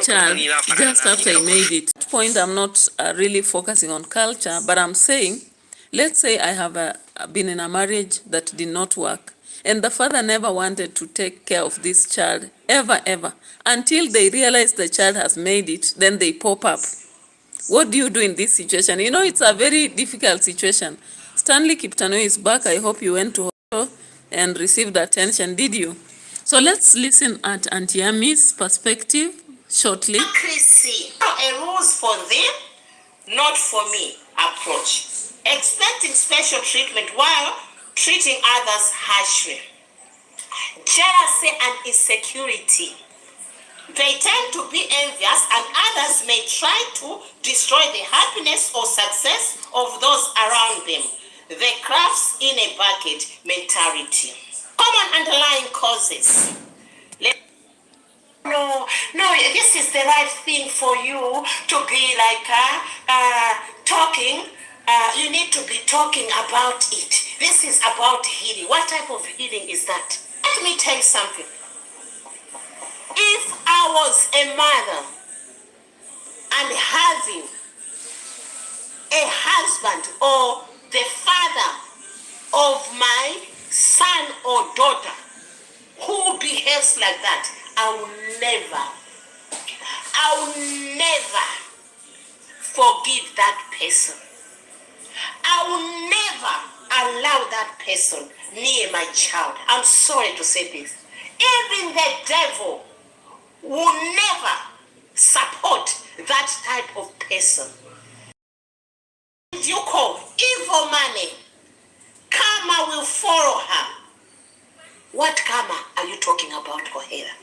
child just after he made it? At that point, I'm not really focusing on culture, but I'm saying, let's say I have been in a marriage that did not work, and the father never wanted to take care of this child, ever, until they realize the child has made it, then they pop up. What do you do in this situation? You know, it's a very difficult situation. Stanley Kiptano is back. I hope you went to hospital and received attention. Did you? So let's listen at Auntie Yami's perspective shortly. A rules for them, not for me approach. Expecting special treatment while treating others harshly. Jealousy and insecurity. They tend to be envious, and others may try to destroy the happiness or success of those around them. The crabs in a bucket mentality. Common underlying causes. No, this is the right thing for you to be like talking. You need to be talking about it. This is about healing. What type of healing is that? Let me tell you something. If I was a mother and having a husband or the father of my son or daughter who behaves like that, I will never forgive that person. I will never allow that person near my child. I'm sorry to say this. Even the devil will never support that type of person. You call evil money, karma will follow her. What karma are you talking about, KOHERA?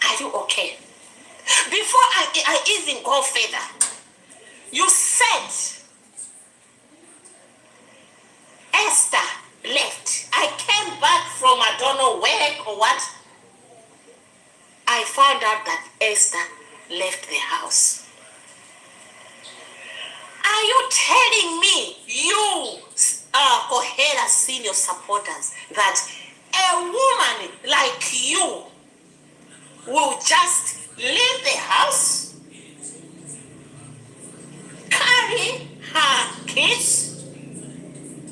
Are you okay? Before I even go further, you said Esther left. I came back from I don't know where or what. I found out that Esther left the house. Are you telling me, you KOHERA senior supporters, that a woman like you will just leave the house, carry her kids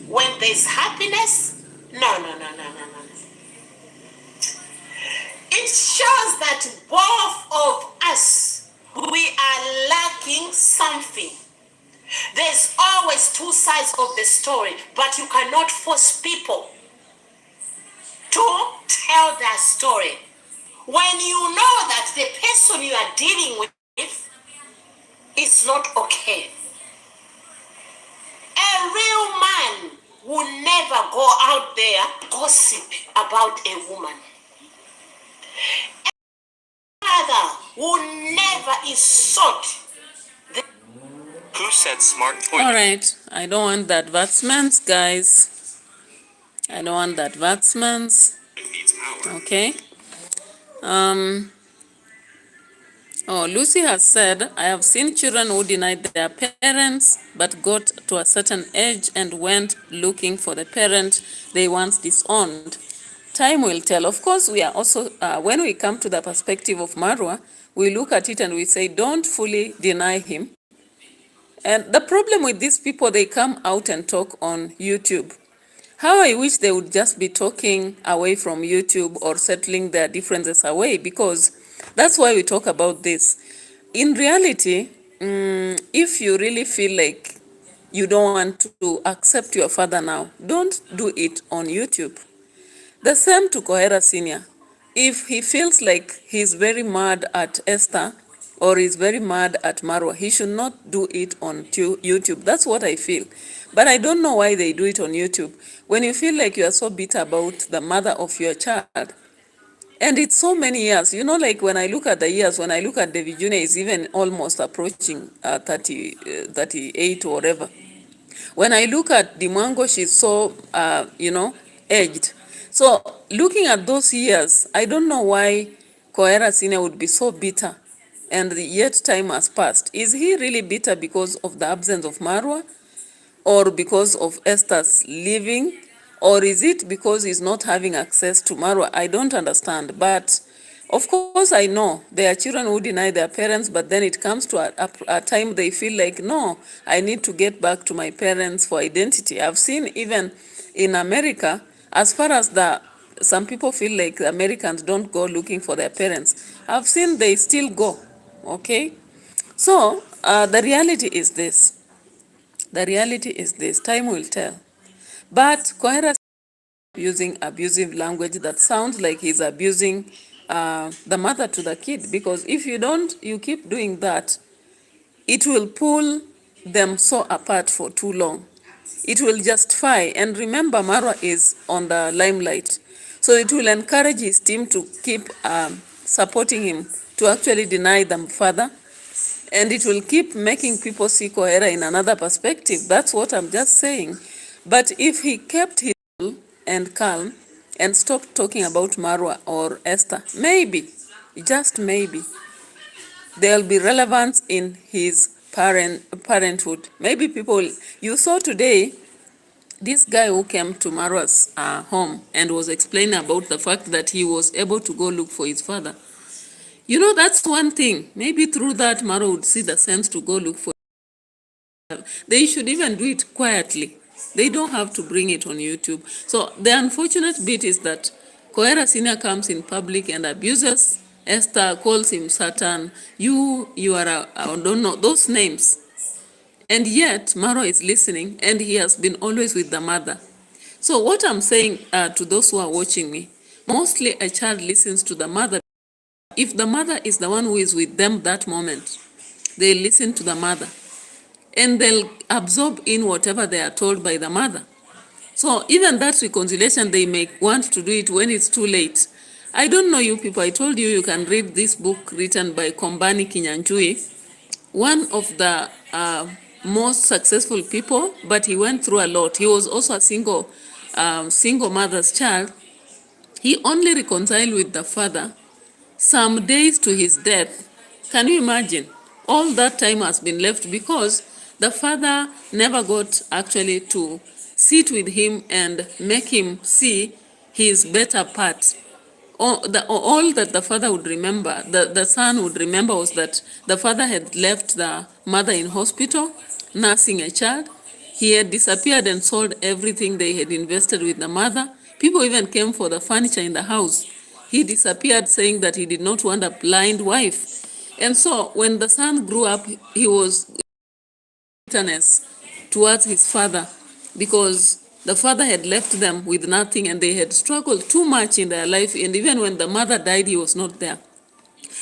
when there's happiness? No. It shows that both of us, we are lacking something. There's always two sides of the story, but you cannot force people to tell their story when you know that the person you are dealing with is not okay. A real man will never go out there gossip about a woman. A father will never insult. Who said smart point? All right, I don't want the advertisements, guys. I don't want the advertisements. Okay. Lucy has said, I have seen children who denied their parents but got to a certain age and went looking for the parent they once disowned. Time will tell. Of course, we are also, when we come to the perspective of Marwa, we look at it and we say, don't fully deny him. And the problem with these people, they come out and talk on YouTube. How I wish they would just be talking away from YouTube or settling their differences away, because that's why we talk about this. In reality, if you really feel like you don't want to accept your father now, don't do it on YouTube. The same to KOHERA Senior. If he feels like he's very mad at Esther or is very mad at Marwa, he should not do it on YouTube. That's what I feel. But I don't know why they do it on YouTube. When you feel like you are so bitter about the mother of your child, and it's so many years, you know, like when I look at the years, when I look at David Jr. is even almost approaching 38 or whatever. When I look at Dimango, she's so, aged. So looking at those years, I don't know why KOHERA Senior would be so bitter, and yet time has passed. Is he really bitter because of the absence of Marwa, or because of Esther's leaving, or is it because he's not having access to Marwa? I don't understand. But of course, I know there are children who deny their parents, but then it comes to a time they feel like, no, I need to get back to my parents for identity. I've seen even in America, as far as some people feel like the Americans don't go looking for their parents, I've seen they still go, okay? So the reality is this. The reality is this. Time will tell. But KOHERA using abusive language that sounds like he's abusing the mother to the kid, because if you keep doing that, it will pull them so apart for too long. It will justify, and remember, Marwa is on the limelight, so it will encourage his team to keep supporting him to actually deny them father, and it will keep making people see KOHERA in another perspective. That's what I'm just saying. But if he kept his cool and calm and stopped talking about Marwa or Esther, maybe, just maybe, there'll be relevance in his parenthood. Maybe people, you saw today, this guy who came to Marwa's home and was explaining about the fact that he was able to go look for his father. You know, that's one thing. Maybe through that, Marwa would see the sense to go look for his father. They should even do it quietly. They don't have to bring it on YouTube. So the unfortunate bit is that KOHERA Senior comes in public and abuses Esther, calls him Satan. You are, I don't know, those names. And yet, Maro is listening, and he has been always with the mother. So what I'm saying to those who are watching me, mostly a child listens to the mother. If the mother is the one who is with them that moment, they listen to the mother. And they'll absorb in whatever they are told by the mother. So even that reconciliation, they may want to do it when it's too late. I don't know you people. I told you can read this book written by Kombani Kinyanjui, one of the most successful people, but he went through a lot. He was also a single mother's child. He only reconciled with the father some days to his death. Can you imagine? All that time has been left because the father never got actually to sit with him and make him see his better part. All that the father would remember, the son would remember, was that the father had left the mother in hospital, nursing a child. He had disappeared and sold everything they had invested with the mother. People even came for the furniture in the house. He disappeared, saying that he did not want a blind wife. And so when the son grew up, he was bitterness towards his father because the father had left them with nothing and they had struggled too much in their life, and even when the mother died, he was not there.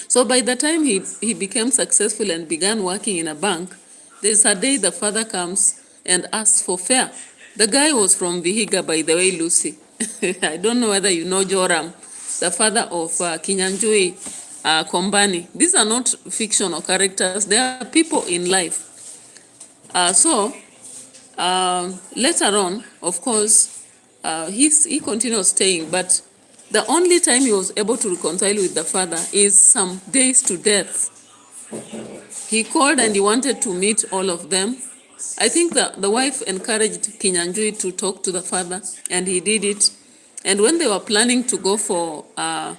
So by the time he became successful and began working in a bank, there's a day the father comes and asks for fare. The guy was from Vihiga, by the way, Lucy. I don't know whether you know Joram, the father of Kinyanjui Kombani. These are not fictional characters. They are people in life. Later on, of course, he continued staying, but the only time he was able to reconcile with the father is some days to death. He called and he wanted to meet all of them. I think the wife encouraged Kinyanjui to talk to the father, and he did it. And when they were planning to go for a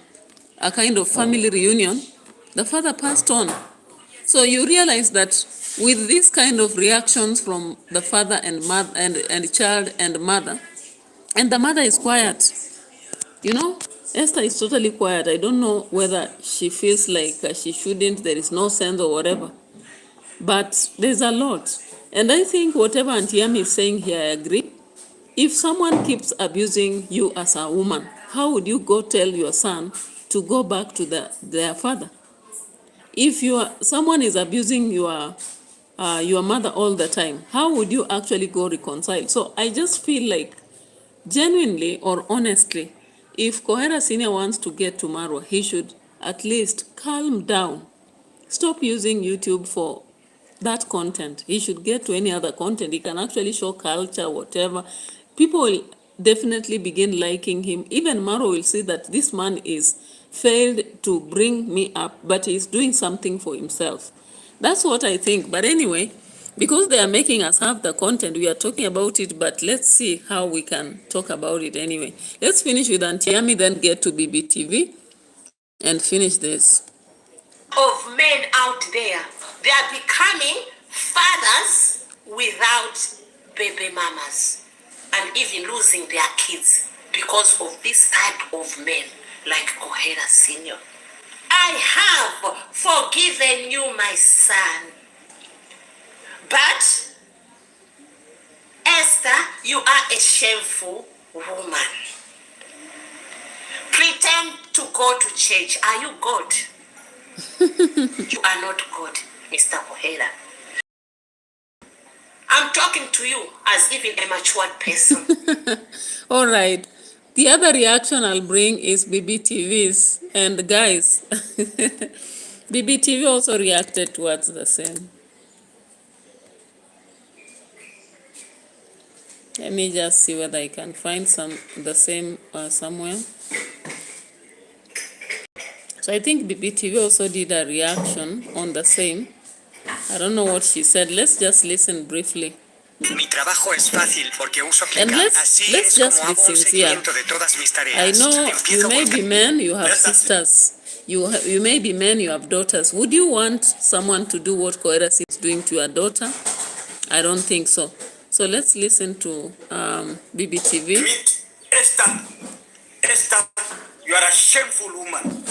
kind of family reunion, the father passed on. So you realize that with this kind of reactions from the father and mother and child and mother, and the mother is quiet. You know, Esther is totally quiet. I don't know whether she feels like she shouldn't, there is no sense or whatever. But there's a lot. And I think whatever Auntie Yami is saying here, I agree. If someone keeps abusing you as a woman, how would you go tell your son to go back to their father? If someone is abusing your mother all the time, how would you actually go reconcile? So I just feel like, genuinely or honestly, if KOHERA Senior wants to get to Marwa, he should at least calm down. Stop using YouTube for that content. He should get to any other content. He can actually show culture, whatever. People will definitely begin liking him. Even Maro will see that this man is failed to bring me up, but he's doing something for himself. That's what I think. But anyway, because they are making us have the content, we are talking about it, but let's see how we can talk about it anyway. Let's finish with Auntie Yami, then get to BBTV and finish this. Of men out there, they are becoming fathers without baby mamas and even losing their kids because of this type of men like KOHERA Senior. I have forgiven you, my son. But, Esther, you are a shameful woman. Pretend to go to church. Are you God? You are not God, Mr. KOHERA. I'm talking to you as even a matured person. All right. The other reaction I'll bring is BBTV's. And guys, BBTV also reacted towards the same. Let me just see whether I can find the same somewhere. So I think BBTV also did a reaction on the same. I don't know what she said. Let's just listen briefly. Mi trabajo es fácil porque uso And Clica. let's Así just es como be hago un sincere. seguimiento de todas mis tareas. I know Empiezo you may con be men, you have Let's not- sisters. You may be men, you have daughters. Would you want someone to do what KOHERA is doing to your daughter? I don't think so. So let's listen to BBTV. Meet Esther. Esther, you are a shameful woman.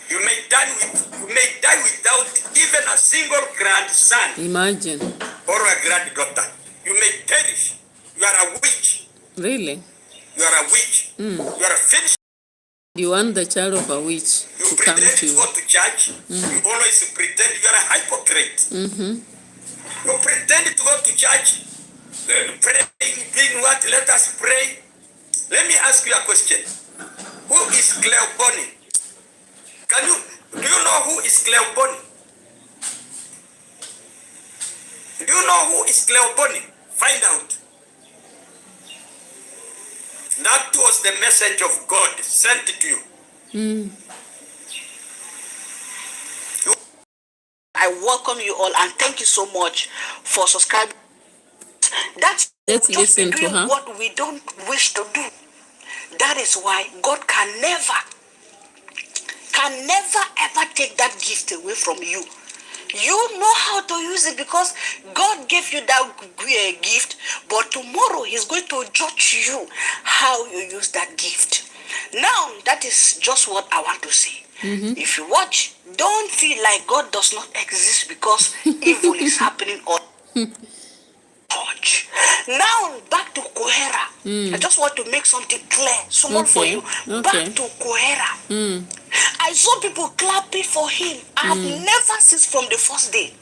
You may die without even a single grandson. Imagine. Or a granddaughter. You may perish. You are a witch. Really? You are a witch. You are a finished. You want the child of a witch You to come pretend to to you. go to church. You always pretend you are a hypocrite. You pretend to go to church. Praying, doing what? Let us pray. Let me ask you a question. Who is Cleoboni? Do you know who is Cleoboni? Do you know who is Cleoboni? Find out. That was the message of God sent to you. I welcome you all and thank you so much for subscribing. That's Let's just listen to doing her. what we don't wish to do. That is why God can never ever take that gift away from you. You know how to use it because God gave you that gift, but tomorrow He's going to judge you how you use that gift. Now, that is just what I want to say. If you watch, don't feel like God does not exist because evil is happening all church. Now, back to KOHERA. I just want to make something clear, small for you. Back to KOHERA. I saw people clapping for him. I have never since from the first day.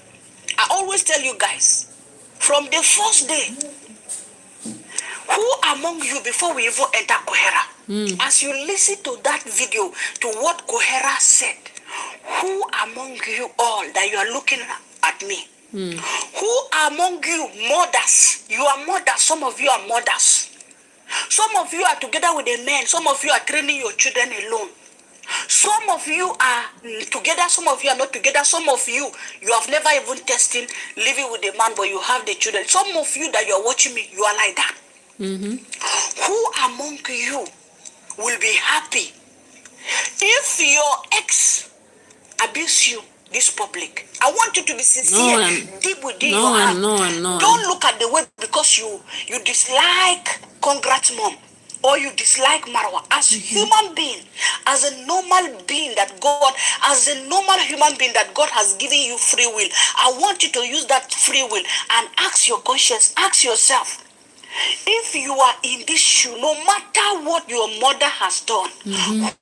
I always tell you guys, from the first day, who among you, before we even enter KOHERA, as you listen to that video, to what KOHERA said, who among you all that you are looking at me, who among you mothers, you are mothers, some of you are mothers, some of you are together with a man, some of you are training your children alone, some of you are together, some of you are not together, some of you have never even tested living with a man, but you have the children, some of you that you are watching me, you are like that. Who among you will be happy if your ex abuse you this public? I want you to be sincere, deep within your heart. Don't look at the way because you dislike Congrats Mom or you dislike Marwa. As a human being, as a normal being that God, as a normal human being that God has given you free will, I want you to use that free will and ask your conscience, ask yourself, if you are in this shoe, no matter what your mother has done,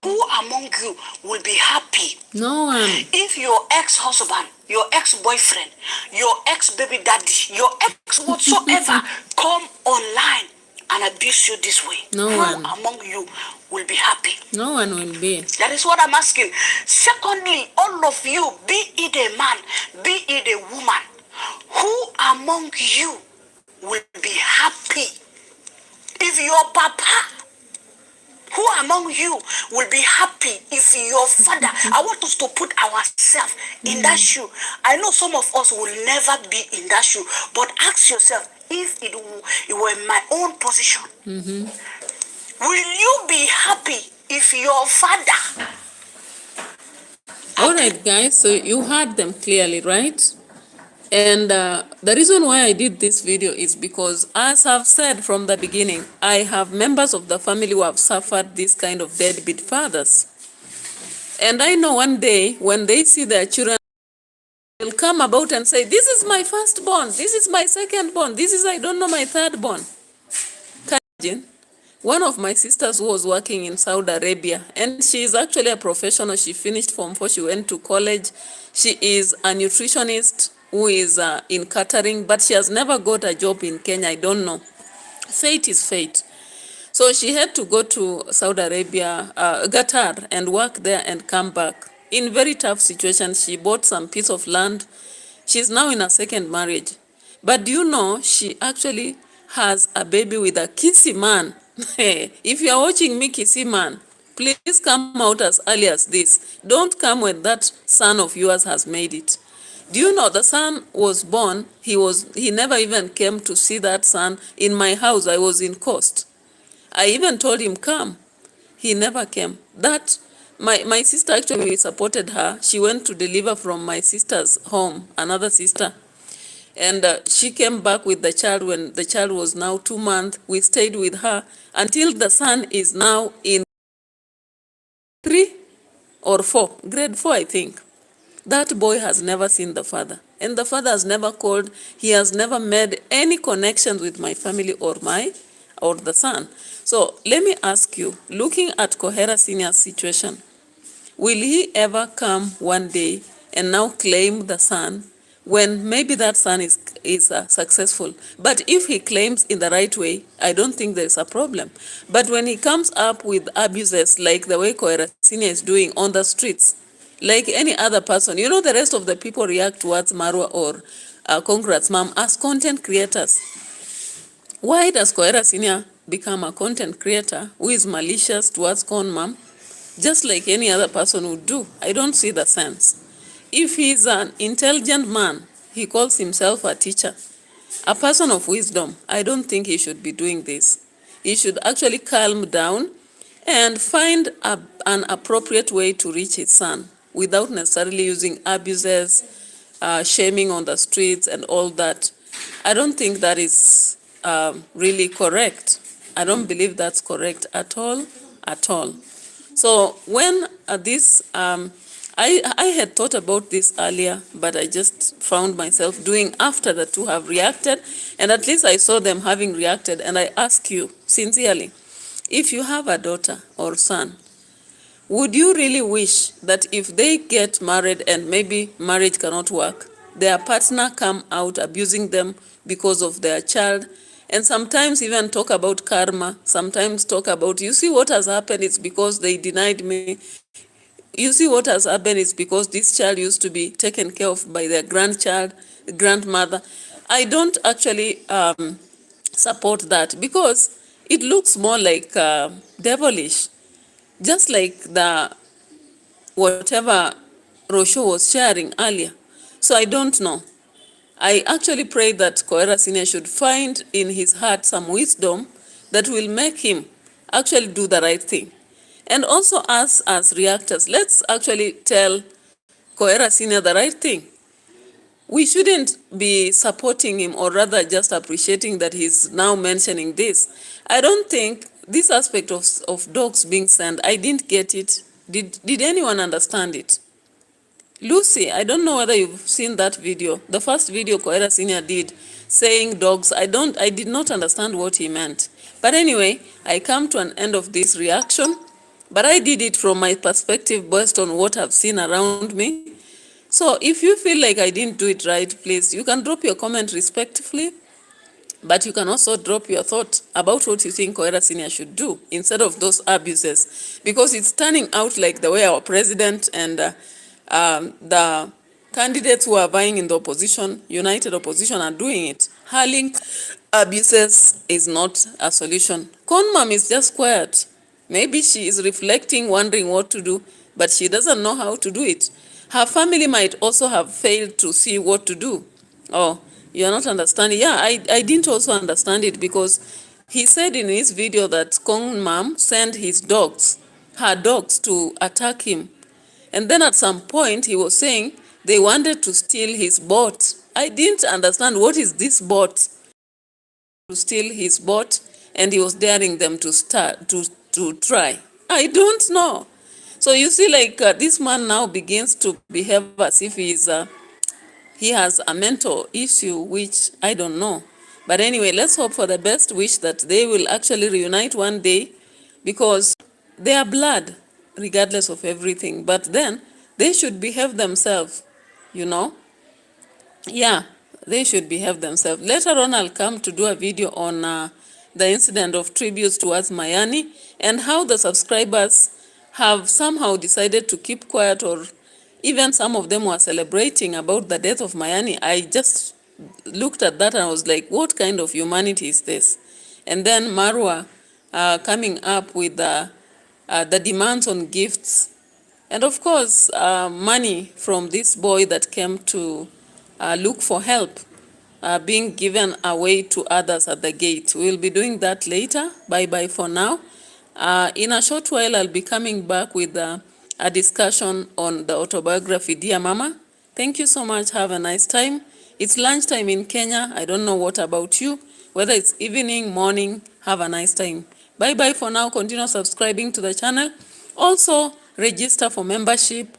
who among you will be happy? No one. If your ex-husband, your ex-boyfriend, your ex-baby daddy, your ex whatsoever come online and abuse you this way, who among you will be happy? No one will be. That is what I'm asking. Secondly, all of you, be it a man, be it a woman, who among you will be happy if your papa, who among you will be happy if your father? I want us to put ourselves in that shoe. I know some of us will never be in that shoe, but ask yourself, if it were in my own position, will you be happy if your father? All right, guys, so you heard them clearly, right? And the reason why I did this video is because, as I've said from the beginning, I have members of the family who have suffered this kind of deadbeat fathers. And I know one day when they see their children, will come about and say, this is my firstborn, this is my secondborn, this is, I don't know, my thirdborn. Can you imagine? One of my sisters was working in Saudi Arabia, and she is actually a professional. She finished Form 4, she went to college. She is a nutritionist who is in catering, but she has never got a job in Kenya. I don't know. Fate is fate. So she had to go to Saudi Arabia, Qatar, and work there and come back. In very tough situation, she bought some piece of land. She's now in a second marriage. But do you know, she actually has a baby with a kissy man. If you are watching me, kissy man, please come out as early as this. Don't come when that son of yours has made it. Do you know, the son was born, he never even came to see that son in my house. I was in Coast. I even told him, come. He never came. That, my sister, actually, we supported her. She went to deliver from my sister's home, another sister. And she came back with the child when the child was now 2 months. We stayed with her until the son is now in 3 or 4, grade 4, I think. That boy has never seen the father. And the father has never called. He has never made any connections with my family or the son. So let me ask you, looking at KOHERA Senior's situation, will he ever come one day and now claim the son when maybe that son is successful? But if he claims in the right way, I don't think there's a problem. But when he comes up with abuses like the way KOHERA Senior is doing on the streets, like any other person, you know, the rest of the people react towards Marwa or Congrats Mom as content creators. Why does KOHERA Senior become a content creator who is malicious towards CONMUM, just like any other person would do? I don't see the sense. If he's an intelligent man, he calls himself a teacher, a person of wisdom, I don't think he should be doing this. He should actually calm down and find an appropriate way to reach his son without necessarily using abuses, shaming on the streets and all that. I don't think that is really correct. I don't believe that's correct at all, at all. So when I had thought about this earlier, but I just found myself doing after the two have reacted, and at least I saw them having reacted, and I ask you sincerely, if you have a daughter or son, would you really wish that if they get married and maybe marriage cannot work, their partner come out abusing them because of their child, and sometimes even talk about karma, sometimes talk about, you see what has happened, it's because they denied me. You see what has happened is because this child used to be taken care of by their grandmother. I don't actually support that because it looks more like devilish, just like the whatever Rosho was sharing earlier. So I don't know. I actually pray that KOHERA Senior should find in his heart some wisdom that will make him actually do the right thing. And also us as reactors, let's actually tell KOHERA Senior the right thing. We shouldn't be supporting him, or rather just appreciating that he's now mentioning this. I don't think this aspect of dogs being sent, I didn't get it. Did anyone understand it? Lucy, I don't know whether you've seen that video. The first video KOHERA Senior did saying dogs, I did not understand what he meant. But anyway, I come to an end of this reaction, but I did it from my perspective based on what I've seen around me. So if you feel like I didn't do it right, please, you can drop your comment respectfully, but you can also drop your thought about what you think KOHERA Senior should do instead of those abuses, because it's turning out like the way our president and the candidates who are vying in the opposition, united opposition, are doing it. Hurling abuses is not a solution. CONMUM is just quiet. Maybe she is reflecting, wondering what to do, but she doesn't know how to do it. Her family might also have failed to see what to do. Oh, you're not understanding. Yeah, I didn't also understand it because he said in his video that CONMUM sent her dogs to attack him. And then at some point he was saying they wanted to steal his boat. I didn't understand, what is this boat? To steal his boat, and he was daring them to try. I don't know. So you see, like this man now begins to behave as if he has a mental issue, which I don't know. But anyway, let's hope for the best, wish that they will actually reunite one day, because they are blood, regardless of everything. But then they should behave themselves, you know. Yeah, they should behave themselves. Later on, I'll come to do a video on the incident of tributes towards Mayani and how the subscribers have somehow decided to keep quiet, or even some of them were celebrating about the death of Mayani. I just looked at that and I was like, what kind of humanity is this? And then Marwa coming up with the demands on gifts. And of course, money from this boy that came to look for help, being given away to others at the gate. We'll be doing that later. Bye-bye for now. In a short while, I'll be coming back with a discussion on the autobiography, Dear Mama. Thank you so much. Have a nice time. It's lunchtime in Kenya. I don't know what about you, whether it's evening, morning. Have a nice time. Bye bye for now. Continue subscribing to the channel. Also, register for membership.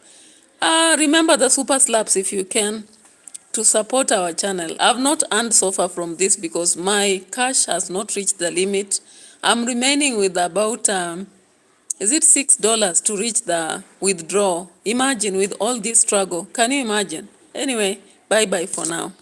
Remember the super slaps if you can, to support our channel. I've not earned so far from this because my cash has not reached the limit. I'm remaining with about is it $6 to reach the withdrawal? Imagine, with all this struggle. Can you imagine? Anyway, bye bye for now.